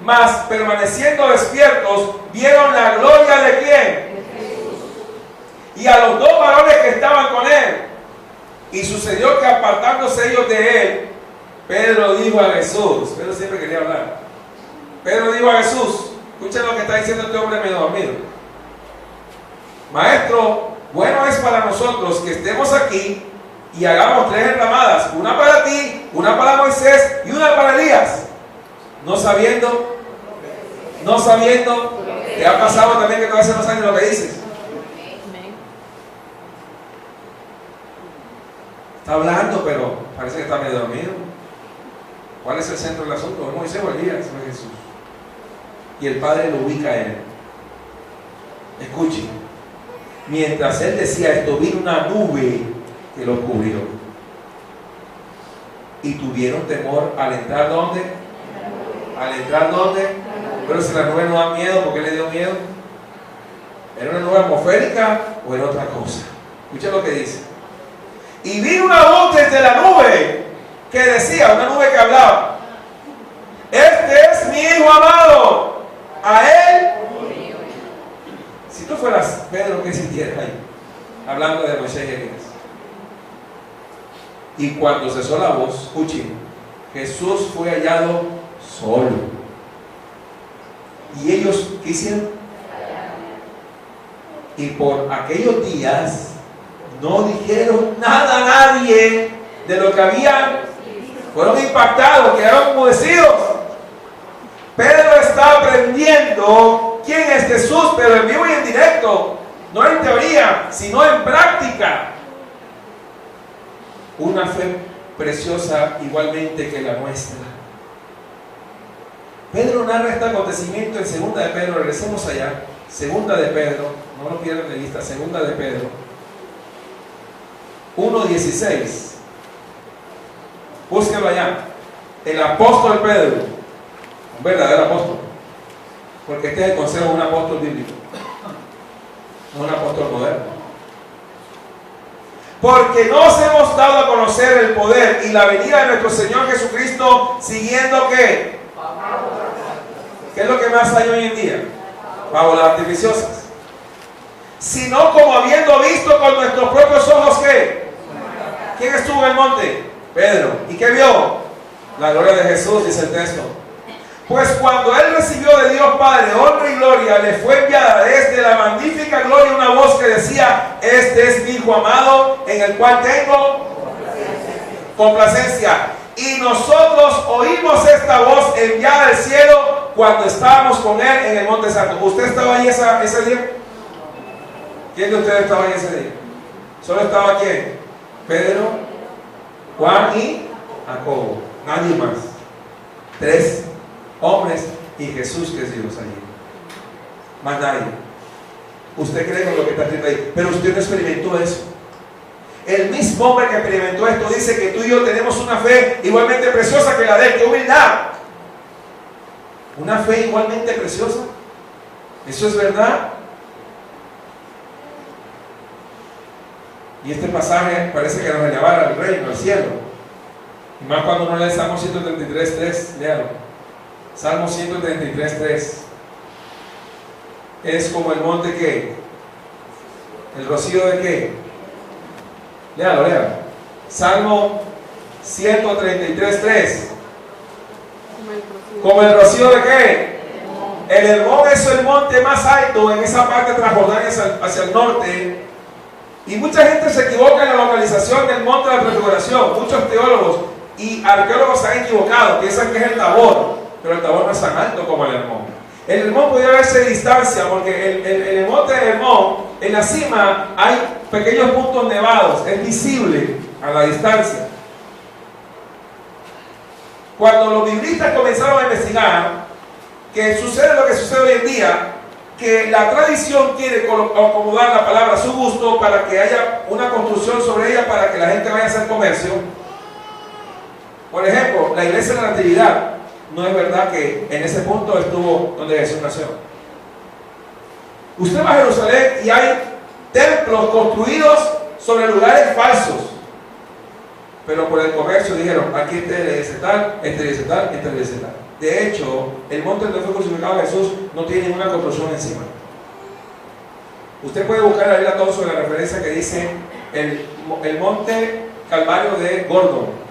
A: mas permaneciendo despiertos, vieron la gloria de ¿quién? Y a los 2 varones que estaban con él. Y sucedió que apartándose ellos de él, Pedro dijo a Jesús, Pedro siempre quería hablar. Pedro dijo a Jesús, escuchen lo que está diciendo este hombre medio dormido. Maestro, bueno es para nosotros que estemos aquí y hagamos 3 enramadas, una para ti, una para Moisés y una para Elías. No sabiendo, te ha pasado también que todavía no sabes lo que dices. Está hablando, pero parece que está medio dormido. ¿Cuál es el centro del asunto? ¿Es Moisés o Elías? Es Jesús. Y el Padre lo ubica a él. Escuchen. Mientras él decía esto, vino una nube que lo cubrió. Y tuvieron temor al entrar ¿dónde? Al entrar ¿dónde? Pero si la nube no da miedo, ¿por qué le dio miedo? ¿Era una nube atmosférica o era otra cosa? Escuchen lo que dice. Y vino una voz desde la nube que decía, una nube que hablaba: este es mi hijo amado, a él. Si tú fueras Pedro, ¿qué sintieras ahí? Hablando de Moisés y Elías. Y cuando cesó la voz, escuchen, Jesús fue hallado solo. Y ellos, ¿qué hicieron? Y por aquellos días no dijeron nada a nadie de lo que habían. Fueron impactados, quedaron conmovidos. Pedro está aprendiendo quién es Jesús, pero en vivo y en directo, no en teoría, sino en práctica. Una fe preciosa igualmente que la nuestra. Pedro narra este acontecimiento en 2 de Pedro, regresemos allá. 2 de Pedro, no lo pierdan de vista, 2 de Pedro 1:16. Búsquenlo allá. El apóstol Pedro, un verdadero apóstol. Porque este es el consejo de un apóstol bíblico, no un apóstol moderno. Porque nos hemos dado a conocer el poder y la venida de nuestro Señor Jesucristo siguiendo ¿qué? ¿Qué es lo que más hay hoy en día? Fábulas artificiosas. Sino como habiendo visto con nuestros propios ojos ¿qué? ¿Quién estuvo en el monte? Pedro. ¿Y qué vio? La gloria de Jesús, dice el texto. Pues cuando él recibió de Dios Padre honra y gloria, le fue enviada desde la magnífica gloria una voz que decía: este es mi Hijo amado, en el cual tengo complacencia. Y nosotros oímos esta voz enviada del cielo cuando estábamos con él en el Monte Santo. ¿Usted estaba ahí ese día? ¿Quién de ustedes estaba ahí ese día? ¿Solo estaba quién? Pedro, Juan y Jacobo. Nadie más. 3 hombres y Jesús, que es Dios, allí. Más nadie. Usted cree con lo que está escrito ahí, pero usted no experimentó eso. El mismo hombre que experimentó esto dice que tú y yo tenemos una fe igualmente preciosa que la de él. ¡Qué humildad! Una fe igualmente preciosa. ¿Eso es verdad? Y este pasaje parece que nos llevará al reino, al cielo. Y más cuando uno lee Salmo 133.3, léalo. Salmo 133.3. Es como el monte que, el rocío de qué. Léalo. Salmo 133.3. Como el rocío de qué. El Hermón es el monte más alto en esa parte de Transjordania hacia el norte. Y mucha gente se equivoca en la localización del monte de la Transfiguración. Muchos teólogos y arqueólogos se han equivocado, piensan que es el Tabor, pero el Tabor no es tan alto como el Hermón. El Hermón podría verse de distancia, porque el monte del Hermón, en la cima hay pequeños puntos nevados, es visible a la distancia. Cuando los biblistas comenzaron a investigar que sucede lo que sucede hoy en día, que la tradición quiere acomodar la palabra a su gusto para que haya una construcción sobre ella para que la gente vaya a hacer comercio. Por ejemplo, la iglesia de la Natividad, no es verdad que en ese punto estuvo donde Jesús nació. Usted va a Jerusalén y hay templos construidos sobre lugares falsos, pero por el comercio dijeron: aquí este le dice tal, este le dice tal, este le dice tal. De hecho, el monte donde fue crucificado Jesús no tiene ninguna construcción encima. Usted puede buscar ahí todo sobre la referencia que dice el monte Calvario de Gordon.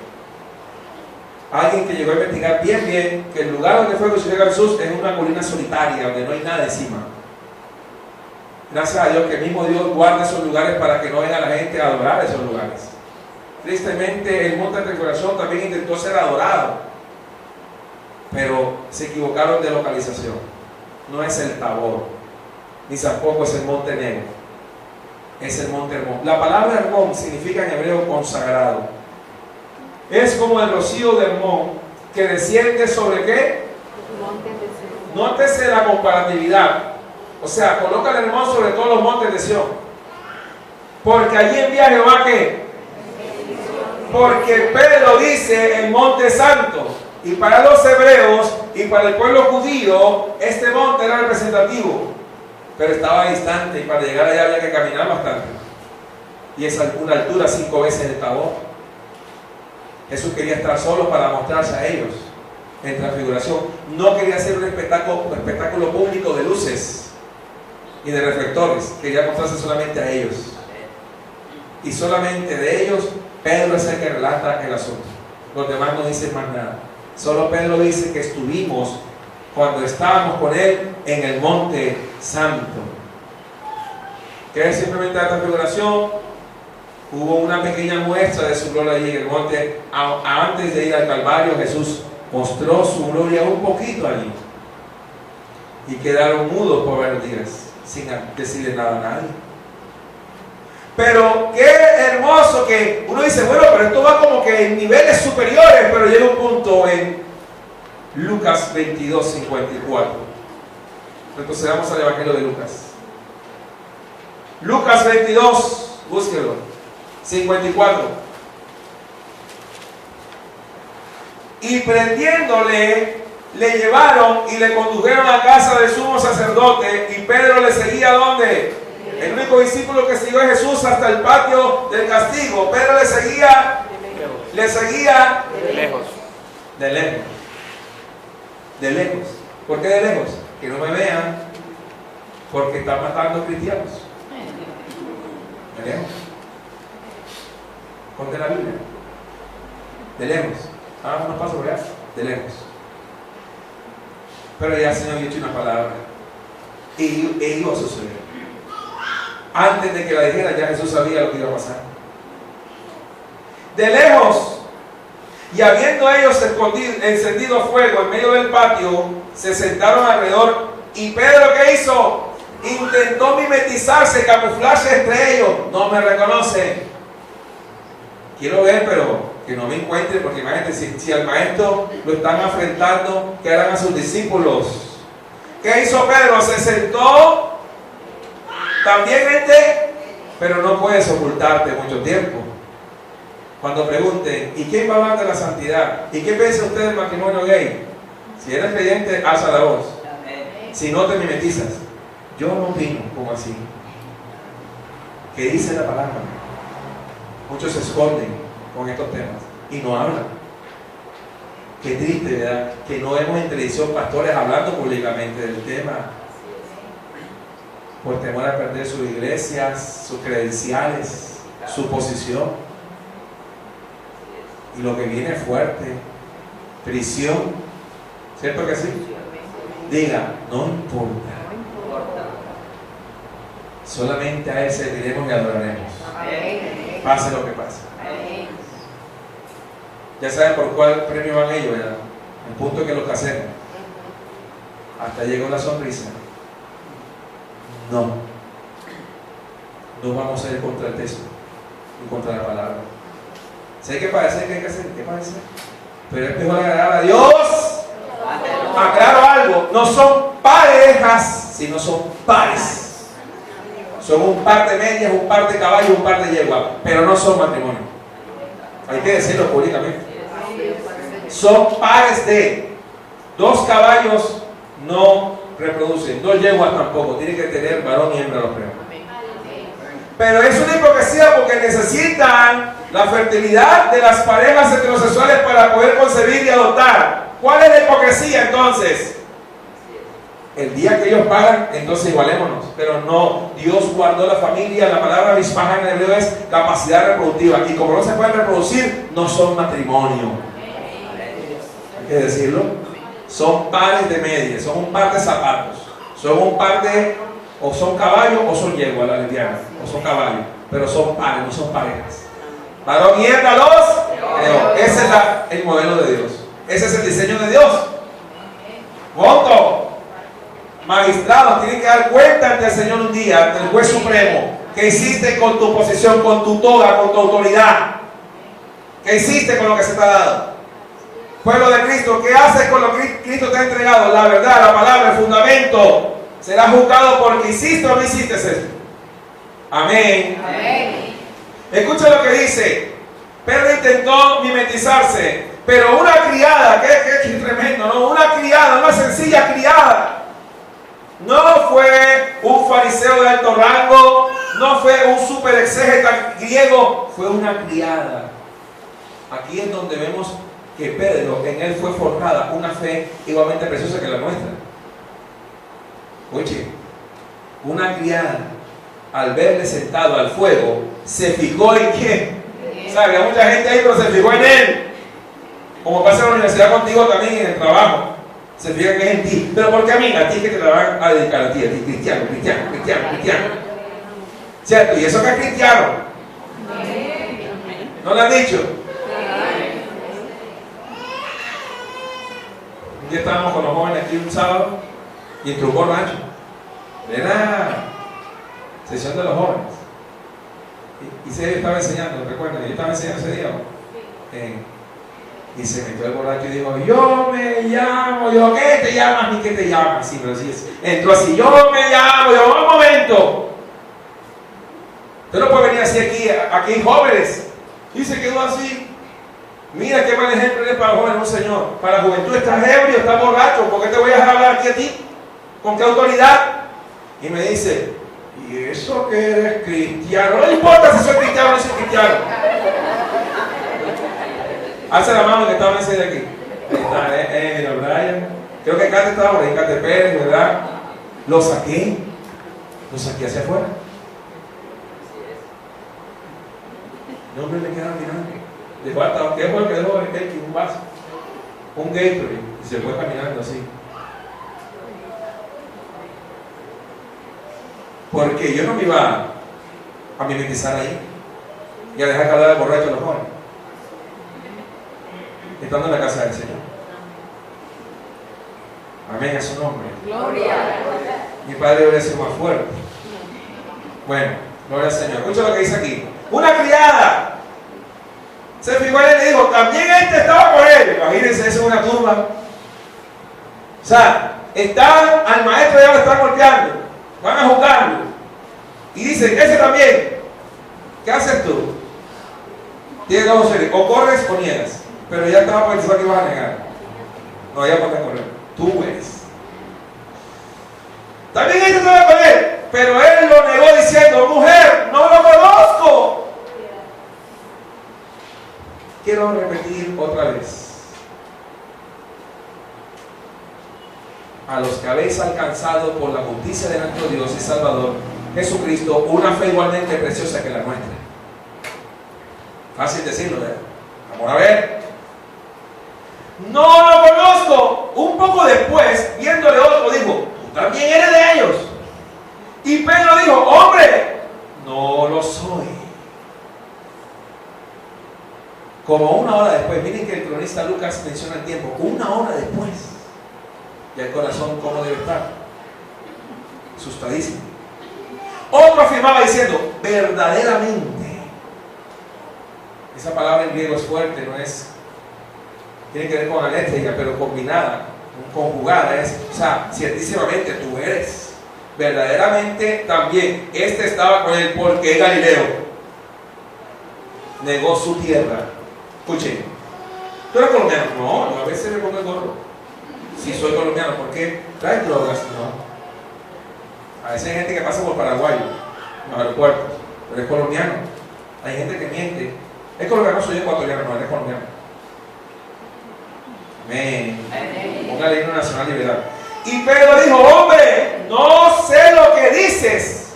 A: Alguien que llegó a investigar bien que el lugar donde fue crucificado Jesús es una colina solitaria donde no hay nada encima. Gracias a Dios que el mismo Dios guarda esos lugares para que no venga la gente a adorar esos lugares. Tristemente, el monte de Transfiguración también intentó ser adorado, pero se equivocaron de localización. No es el Tabor, ni tampoco es el monte Negro, es el monte Hermón. La palabra Hermón significa en hebreo consagrado. Es como el rocío de Hermón que desciende sobre ¿qué? Nótese la comparatividad. O sea, coloca el Hermón sobre todos los montes de Sión. Porque allí envía Jehová ¿qué? Porque Pedro dice el monte santo. Y para los hebreos y para el pueblo judío, este monte era representativo, pero estaba distante y para llegar allá había que caminar bastante. Y es una altura 5 veces el Tabor. Jesús quería estar solo para mostrarse a ellos en transfiguración. No quería hacer un espectáculo público de luces y de reflectores. Quería mostrarse solamente a ellos. Y solamente de ellos, Pedro es el que relata el asunto. Los demás no dicen más nada. Solo Pedro dice que estuvimos cuando estábamos con él en el monte santo. ¿Qué es simplemente la transfiguración? Hubo una pequeña muestra de su gloria allí en el monte. Antes de ir al Calvario, Jesús mostró su gloria un poquito allí. Y quedaron mudos por varios días, sin decirle nada a nadie. Pero qué hermoso que uno dice: bueno, pero esto va como que en niveles superiores. Pero llega un punto en Lucas 22:54. Entonces vamos al Evangelio de Lucas. Lucas 22, búsquelo. 54. Y prendiéndole le llevaron y le condujeron a casa del sumo sacerdote, y Pedro le seguía ¿dónde? El único discípulo que siguió a Jesús hasta el patio del castigo. Pedro le seguía
B: de lejos.
A: De lejos. De lejos. ¿Por qué de lejos? Que no me vean, porque están matando cristianos. De lejos. Ponte la Biblia. De lejos. Hagamos unos pasos por allá. De lejos. Pero ya el Señor había dicho una palabra. E iba a suceder. Antes de que la dijera, ya Jesús sabía lo que iba a pasar. De lejos. Y habiendo ellos encendido fuego en medio del patio, se sentaron alrededor. ¿Y Pedro qué hizo? Intentó mimetizarse, camuflarse entre ellos. No me reconoce. Quiero ver, pero que no me encuentre, porque imagínate, si al maestro lo están afrentando, ¿qué harán a sus discípulos? ¿Qué hizo Pedro? Se sentó también pero no puedes ocultarte mucho tiempo. Cuando pregunten, ¿y quién va a hablar de la santidad? ¿Y qué piensa usted del matrimonio gay? Si eres creyente, alza la voz. Si no, te mimetizas. Yo no opino como así. ¿Qué dice la palabra? Muchos se esconden con estos temas y no hablan. Qué triste, ¿verdad? Que no vemos en televisión pastores hablando públicamente del tema, por temor a perder sus iglesias, sus credenciales, su posición. Y lo que viene es fuerte: prisión. ¿Cierto que sí? Diga, no importa. Solamente a Él serviremos y adoraremos. Pase lo que pase. Ya saben por cuál premio van ellos, ¿verdad? El punto es que lo casemos. Hasta llegó la sonrisa. No vamos a ir contra el texto y contra la palabra. Sé que parece que hay que hacer, ¿qué parece? Pero es mejor agradar a Dios. Aclaro algo: no son parejas, sino son pares. Son un par de medias, un par de caballos, un par de yegua, pero no son matrimonio. Hay que decirlo públicamente. Son pares de dos caballos, no reproducen, dos yeguas tampoco. Tienen que tener varón y hembra los premios. Pero es una hipocresía, porque necesitan la fertilidad de las parejas heterosexuales para poder concebir y adoptar. ¿Cuál es la hipocresía entonces? El día que ellos pagan, entonces igualémonos. Pero no, Dios guardó la familia. La palabra mishpaja en hebreo es capacidad reproductiva. Y como no se pueden reproducir, no son matrimonio. Hay que decirlo. Son pares de medias, son un par de zapatos. Son un par de, o son caballos o son yeguas, la lesbiana, o son caballos. Pero son pares, no son parejas. Varón y hembra los. Ese es el modelo de Dios. Ese es el diseño de Dios. Punto. Magistrados tienen que dar cuenta ante el Señor un día, ante el juez supremo. ¿Qué hiciste con tu posición, con tu toga, con tu autoridad? ¿Qué hiciste con lo que se te ha dado? Pueblo de Cristo, ¿qué haces con lo que Cristo te ha entregado? La verdad, la palabra, el fundamento. Serás juzgado porque hiciste o no hiciste eso. Amén.
B: Amén.
A: Escucha lo que dice. Pedro intentó mimetizarse, pero una criada, que tremendo, ¿no? Una criada, una sencilla criada. No fue un fariseo de alto rango, no fue un super exégeta griego, fue una criada. Aquí es donde vemos que Pedro, en él fue forjada una fe igualmente preciosa que la nuestra. Oye, una criada, al verle sentado al fuego, se fijó en quién. ¿Sabe? Hay mucha gente ahí, pero se fijó en él. Como pasa en la universidad contigo también, en el trabajo. Se fija que es en ti. Pero ¿por qué a mí? A ti que te la van a dedicar a ti, cristiano. ¿Cierto? ¿Y eso que es cristiano? ¿No le han dicho? Un día estábamos con los jóvenes aquí un sábado y entró un borracho. Era sesión de los jóvenes. Y se estaba enseñando, recuerden, yo estaba enseñando ese día. Y se metió el borracho y dijo: yo me llamo, yo, ¿qué te llamas? Ni qué te llamas. Sí, pero así es. Entró así: yo me llamo, yo, un momento. Usted no puede venir así aquí jóvenes. Y se quedó así. Mira qué mal ejemplo eres para los jóvenes, un señor. Para la juventud estás ebrio, estás borracho. ¿Por qué te voy a dejar hablar aquí a ti? ¿Con qué autoridad? Y me dice, ¿y eso que eres cristiano? No le importa si soy cristiano o no soy cristiano. Alza la mano que estaba ese de aquí. Ahí está, Brian. Creo que Cate estaba por ahí, Cate Pérez, ¿verdad? Lo saqué hacia afuera. El hombre me queda mirando. Dijo, hasta ¿qué fue el que dejó el cake? Un vaso, un Gatorade, y se fue caminando así. Porque yo no me iba a mimetizar ahí y a dejar que hablara borracho a los jóvenes, estando en la casa del Señor. Amén a su nombre.
B: Gloria.
A: Mi padre debe ser más fuerte. Bueno, gloria al Señor. Escucha lo que dice aquí. Una criada se fijó en él y le dijo, también este estaba con él. Imagínense, eso es una turba. O sea, al maestro ya lo están golpeando, van a juzgarlo. Y dice, ese también. ¿Qué haces tú? Tienes dos opciones, o corres o niegas. Pero ya estaba por pensar que ibas a negar. No, ya puedes correr. Tú eres. También este estaba con él, pero él lo negó diciendo, mujer, no lo conozco. Quiero repetir otra vez. A los que habéis alcanzado por la justicia de nuestro Dios y Salvador Jesucristo una fe igualmente preciosa que la nuestra. Fácil decirlo, ¿verdad? Vamos a ver. No lo conozco. Un poco después, viéndole otro, dijo, tú también eres de ellos. Y Pedro dijo, hombre, no lo soy. Como una hora después, miren que el cronista Lucas menciona el tiempo, una hora después, ya el corazón cómo debe estar, asustadísimo. Otro afirmaba diciendo, verdaderamente, esa palabra en griego es fuerte, no es, tiene que ver con aléctrica, pero combinada, conjugada, es, o sea, ciertísimamente tú eres, verdaderamente también, este estaba con él porque Galileo negó su tierra. Escuchen, ¿tú eres colombiano? No, yo a veces me pongo el gorro. Si soy colombiano, ¿por qué? ¿Traes drogas? No. A veces hay gente que pasa por Paraguay, en los aeropuertos, pero es colombiano. Hay gente que miente. Es colombiano, soy ecuatoriano, no, eres colombiano. Amén. Póngale himno nacional liberal. Y Pedro dijo, hombre, no sé lo que dices.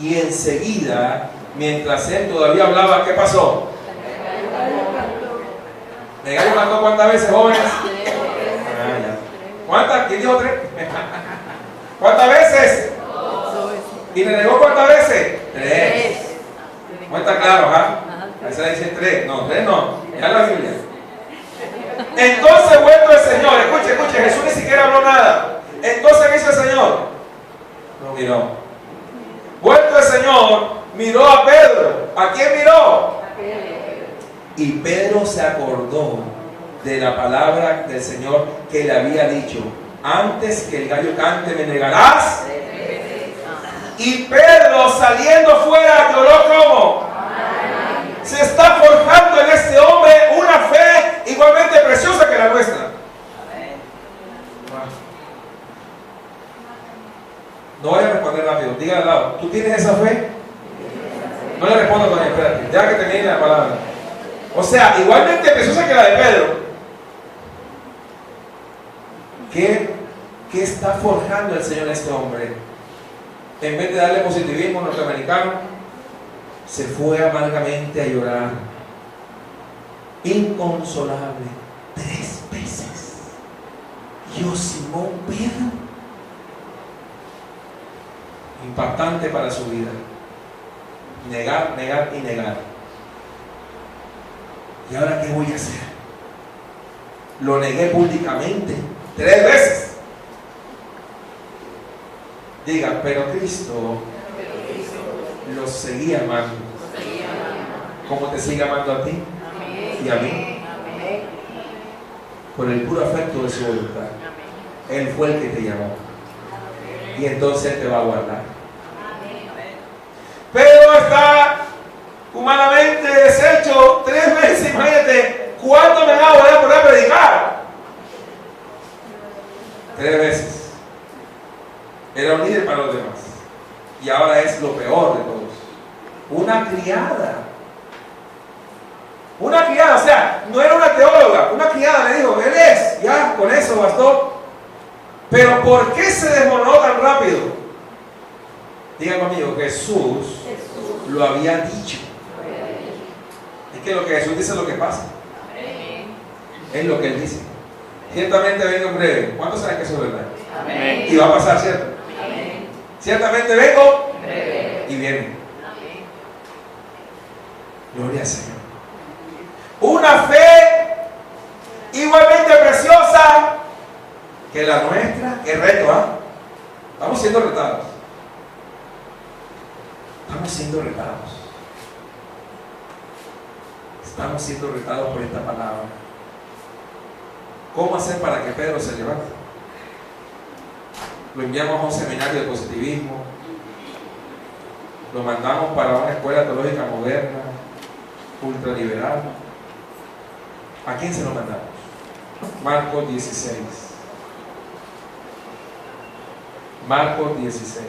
A: Y enseguida, mientras él todavía hablaba, ¿qué pasó? ¿Me gallo cantó cuántas veces, jóvenes? ¿Cuántas? ¿Quién dijo 3? ¿Cuántas veces? 2. ¿Y le negó cuántas veces? 3. ¿No está claro, ah? A veces dicen 3. No, 3 no. Es la Biblia. Entonces vuelto el Señor. Escuche, Jesús ni siquiera habló nada. Entonces, ¿qué hizo el Señor? No miró. Vuelto el Señor, miró a Pedro. ¿A quién miró? Y Pedro se acordó de la palabra del Señor que le había dicho, antes que el gallo cante me negarás. Y Pedro saliendo fuera lloró como. Se está forjando en este hombre una fe igualmente preciosa que la nuestra. No voy a responder rápido, diga al lado, ¿tú tienes esa fe? No le respondo con espérate, ya que termine la palabra. O sea, igualmente preciosa que la de Pedro. ¿Qué está forjando el Señor a este hombre? En vez de darle positivismo norteamericano, se fue amargamente a llorar, inconsolable, 3 veces. Yo, Simón Pedro, impactante para su vida. Negar, negar y negar. ¿Y ahora qué voy a hacer? Lo negué públicamente 3 veces. Diga, pero Cristo los seguía amando. ¿Cómo te sigue amando a ti? Y a mí. Por el puro afecto de su voluntad. Él fue el que te llamó. Y entonces Él te va a guardar. Pero está humanamente deshecho 3 veces. Imagínate cuánto Una criada, o sea, no era una teóloga, una criada le dijo, él es, ya, con eso bastó. Pero ¿por qué se desmoronó tan rápido? Digan conmigo, Jesús lo había dicho. Es que lo que Jesús dice es lo que pasa. Es lo que Él dice. Ciertamente vengo en breve. ¿Cuántos saben que eso es verdad?
B: Amén.
A: Y va a pasar, ¿cierto?
B: Amén.
A: Ciertamente vengo
B: Breve.
A: y viene.
B: Amén.
A: Gloria al Señor. Una fe igualmente preciosa que la nuestra. Qué reto, ¿ah? Estamos siendo retados. Estamos siendo retados. Estamos siendo retados por esta palabra. ¿Cómo hacer para que Pedro se levante? Lo enviamos a un seminario de positivismo. Lo mandamos para una escuela teológica moderna, ultraliberal. ¿A quién se lo mandamos? Marcos 16. Marcos 16.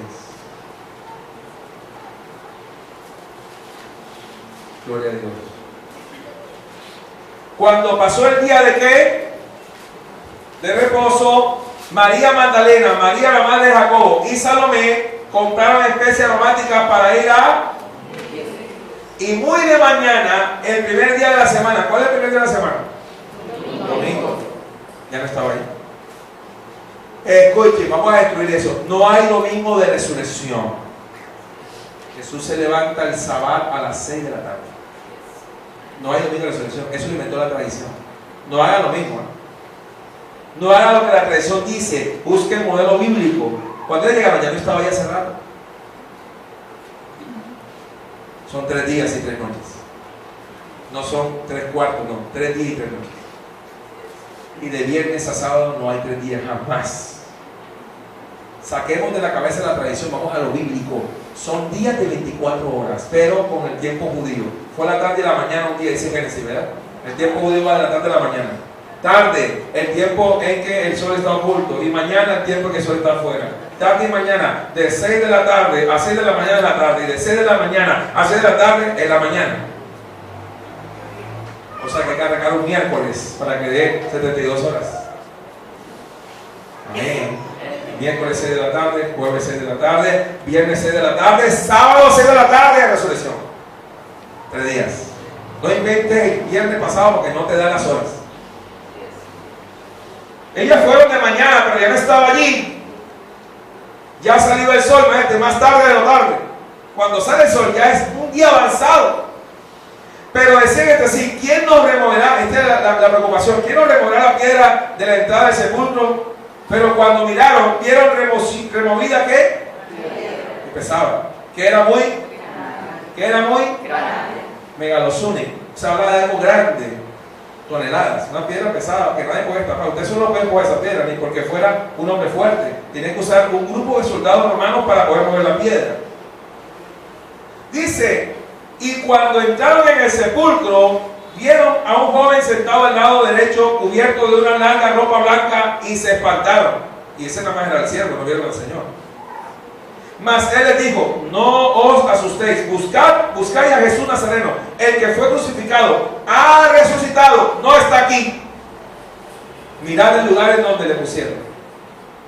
A: Gloria a Dios. Cuando pasó el día de qué? De reposo, María Magdalena, María la madre de Jacobo y Salomé compraron especies aromáticas para ir a... Y muy de mañana, el primer día de la semana. ¿Cuál es el primer día de la semana? Domingo. Ya no estaba ahí. Escuchen, vamos a destruir eso. No hay domingo de resurrección. Jesús se levanta el sábado a las 6 de la tarde. No hay domingo de resurrección. Eso lo inventó la tradición. No hagan lo mismo. No hagan lo que la tradición dice. Busquen el modelo bíblico. Cuando ellos llegaron, ya no estaba ya cerrado. Son 3 días y 3 noches. No son 3 cuartos, no. 3 días y 3 noches. Y de viernes a sábado no hay 3 días jamás. Saquemos de la cabeza la tradición, vamos a lo bíblico. Son días de 24 horas, pero con el tiempo judío. Fue la tarde y la mañana un día, dice Génesis, ¿verdad? El tiempo judío va de la tarde a la mañana. Tarde, el tiempo en que el sol está oculto. Y mañana, el tiempo en que el sol está afuera. Tarde y mañana, de 6 de la tarde a 6 de la mañana en la tarde. Y de 6 de la mañana a 6 de la tarde en la mañana. O sea que hay que arrancar un miércoles para que dé 72 horas. Amén. Miércoles 6 de la tarde, jueves 6 de la tarde, viernes 6 de la tarde, sábado 6 de la tarde, resurrección. 3 días. No inventes el viernes pasado porque no te dan las horas. Ellas fueron de mañana, pero ya no estaba allí. Ya ha salido el sol, más tarde de la tarde. Cuando sale el sol ya es un día avanzado. Pero decían entre sí, ¿quién nos removerá? Esta es la preocupación. ¿Quién nos removerá la piedra de la entrada del sepulcro? Pero cuando miraron, vieron removida ¿qué? Que pesaba. Que era muy megalosune. Se habla de algo grande, toneladas, una piedra pesada que nadie puede tapar. Usted solo no puede coger esa piedra, ni porque fuera un hombre fuerte. Tiene que usar un grupo de soldados romanos para poder mover la piedra. Dice, y cuando entraron en el sepulcro, vieron a un joven sentado al lado derecho, cubierto de una larga ropa blanca, y se espantaron. Y ese nada más era el siervo, no vieron al Señor. Mas él les dijo, no os asustéis, buscáis a Jesús Nazareno, el que fue crucificado, ha resucitado, no está aquí. Mirad el lugar en donde le pusieron.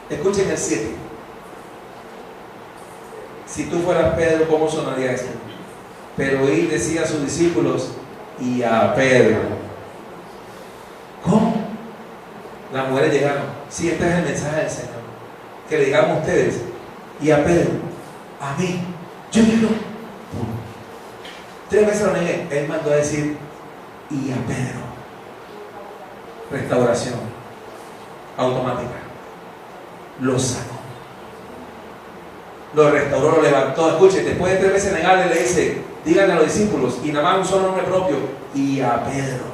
A: Escuchen el 7. Si tú fueras Pedro, ¿cómo sonaría esto? Pero él decía a sus discípulos y a Pedro. ¿Cómo? Las mujeres llegaron. Sí, este es el mensaje del Señor. Que le digamos a ustedes y a Pedro, a mí, yo digo. 3 veces lo negué. Él mandó a decir y a Pedro. Restauración automática. Lo sacó. Lo restauró, lo levantó. Escuchen, después de 3 veces negarle, le dice, díganle a los discípulos, y nada más un solo nombre propio, y a Pedro.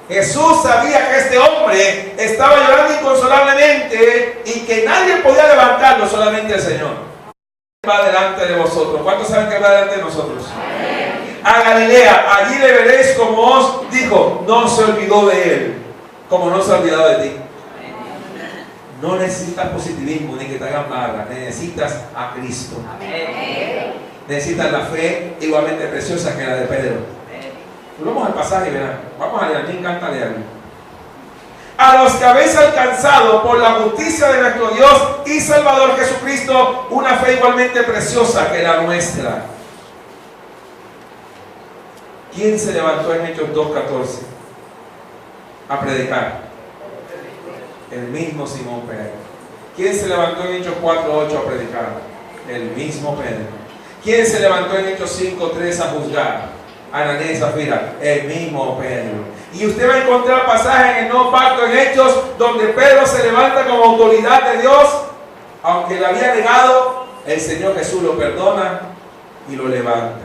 A: Jesús sabía que este hombre estaba llorando inconsolablemente y que nadie podía levantarlo, solamente el Señor. Va delante de vosotros. ¿Cuántos saben que va delante de nosotros? Amén. A Galilea, allí le veréis, como os dijo, no se olvidó de él, como no se ha olvidado de ti. No necesitas positivismo ni que te hagan barra, necesitas a Cristo. Amén. Necesitas la fe igualmente preciosa que la de Pedro. Volvamos al pasaje, verán. Vamos a leer, a mí me encanta leerlo. A los que habéis alcanzado por la justicia de nuestro Dios y Salvador Jesucristo una fe igualmente preciosa que la nuestra. ¿Quién se levantó en Hechos 2:14 a predicar? El mismo Simón Pedro. ¿Quién se levantó en Hechos 4:8 a predicar? El mismo Pedro. ¿Quién se levantó en Hechos 5:3 a juzgar? Ananías y Zafira. El mismo Pedro. Y usted va a encontrar pasajes en el Nuevo Pacto, en Hechos, donde Pedro se levanta como autoridad de Dios. Aunque le había negado, el Señor Jesús lo perdona y lo levanta.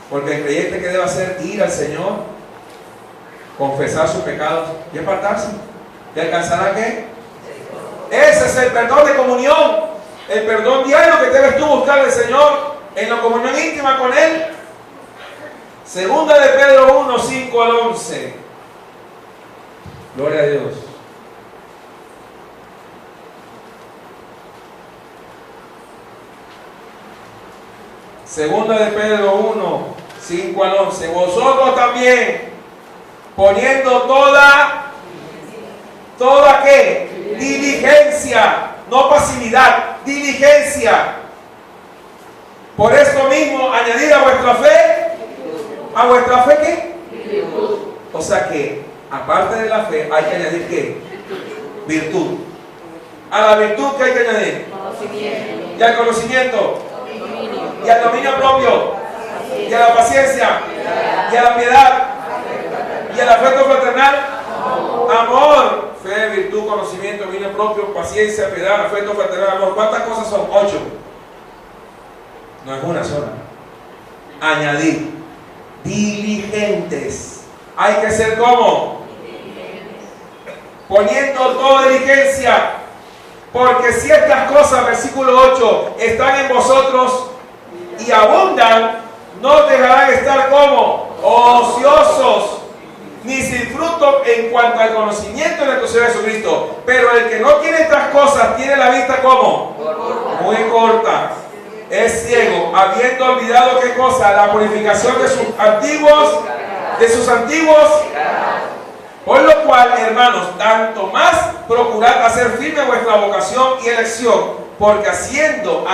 A: Porque el creyente, que debe hacer? Ir al Señor, confesar sus pecados y apartarse. ¿Y alcanzará qué? Ese es el perdón de comunión, el perdón diario que debes tú buscar del Señor en la comunión íntima con Él. Segunda de Pedro 1:5-11. Gloria a Dios. Segunda de Pedro 1:5-11. Vosotros también, poniendo toda ¿qué? Diligencia, no pasividad, diligencia. Por esto mismo, añadir a vuestra fe. ¿A vuestra fe qué? Virtud. O sea que, aparte de la fe, hay que añadir ¿qué? Virtud. A la virtud, ¿qué hay que añadir? Conocimiento. Y al conocimiento. Dominio. Y al dominio propio. Y a la paciencia. Y a la piedad. Y al afecto fraternal. Amor. Fe, virtud, conocimiento, dominio propio, paciencia, piedad, afecto fraternal, amor. ¿Cuántas cosas son? 8. No es una sola. Añadir. Diligentes. Hay que ser como poniendo toda diligencia, porque si estas cosas, versículo 8, están en vosotros y abundan, no dejarán estar como ociosos, ni sin fruto en cuanto al conocimiento de nuestro Señor Jesucristo. Pero el que no tiene estas cosas tiene la vista como muy corta. Es ciego, habiendo olvidado ¿qué cosa? La purificación de sus antiguos. Por lo cual, hermanos, tanto más procurad hacer firme vuestra vocación y elección, porque haciendo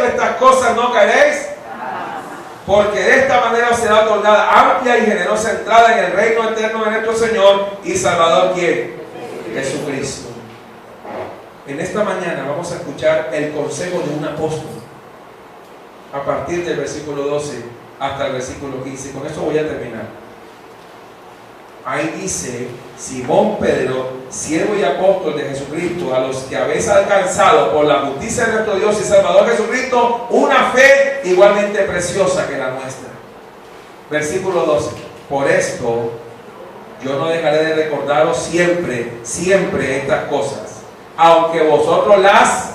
A: estas cosas no caeréis, porque de esta manera os será otorgada amplia y generosa entrada en el reino eterno de nuestro Señor y Salvador, ¿quién? Jesucristo. En esta mañana vamos a escuchar el consejo de un apóstol a partir del versículo 12 hasta el versículo 15. Con eso voy a terminar. Ahí dice: Simón Pedro, siervo y apóstol de Jesucristo, a los que habéis alcanzado por la justicia de nuestro Dios y Salvador Jesucristo una fe igualmente preciosa que la nuestra. Versículo 12. Por esto yo no dejaré de recordaros siempre estas cosas, aunque vosotros las,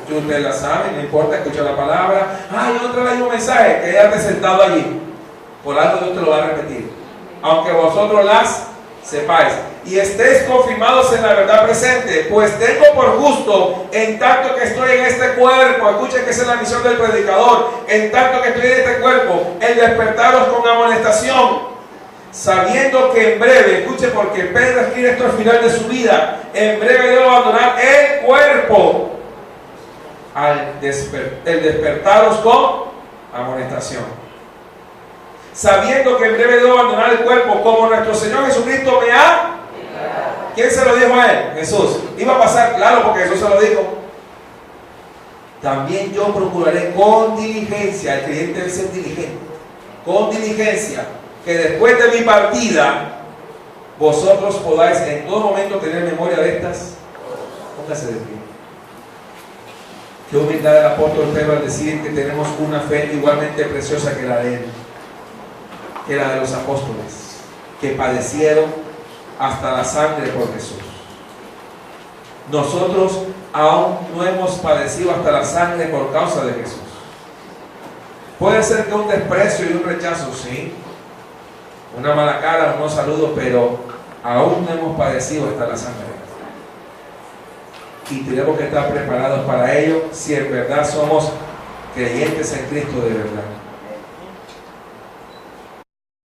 A: que ustedes las saben, no importa, escucha la palabra. Yo traigo un mensaje, quédate sentado allí, por algo Dios te lo va a repetir. Aunque vosotros las sepáis y estéis confirmados en la verdad presente, pues tengo por justo, en tanto que estoy en este cuerpo, escuchen que esa es la misión del predicador, en tanto que estoy en este cuerpo, el despertaros con amonestación, sabiendo que en breve, escuchen, porque Pedro escribe esto al final de su vida, en breve debo abandonar el cuerpo, el despertaros con amonestación. Sabiendo que en breve debo abandonar el cuerpo, como nuestro Señor Jesucristo me ha. ¿Quién se lo dijo a él? Jesús. Iba a pasar, claro, porque Jesús se lo dijo. También yo procuraré con diligencia, el creyente debe ser diligente, con diligencia, que después de mi partida, vosotros podáis en todo momento tener memoria de estas. Póngase de pie. Qué humildad del apóstol Pedro al decir que tenemos una fe igualmente preciosa que la de él, que la de los apóstoles, que padecieron hasta la sangre por Jesús. Nosotros aún no hemos padecido hasta la sangre por causa de Jesús. Puede ser que un desprecio y un rechazo, sí, una mala cara, unos saludos, pero aún no hemos padecido hasta la sangre. Y tenemos que estar preparados para ello si en verdad somos creyentes en Cristo de verdad.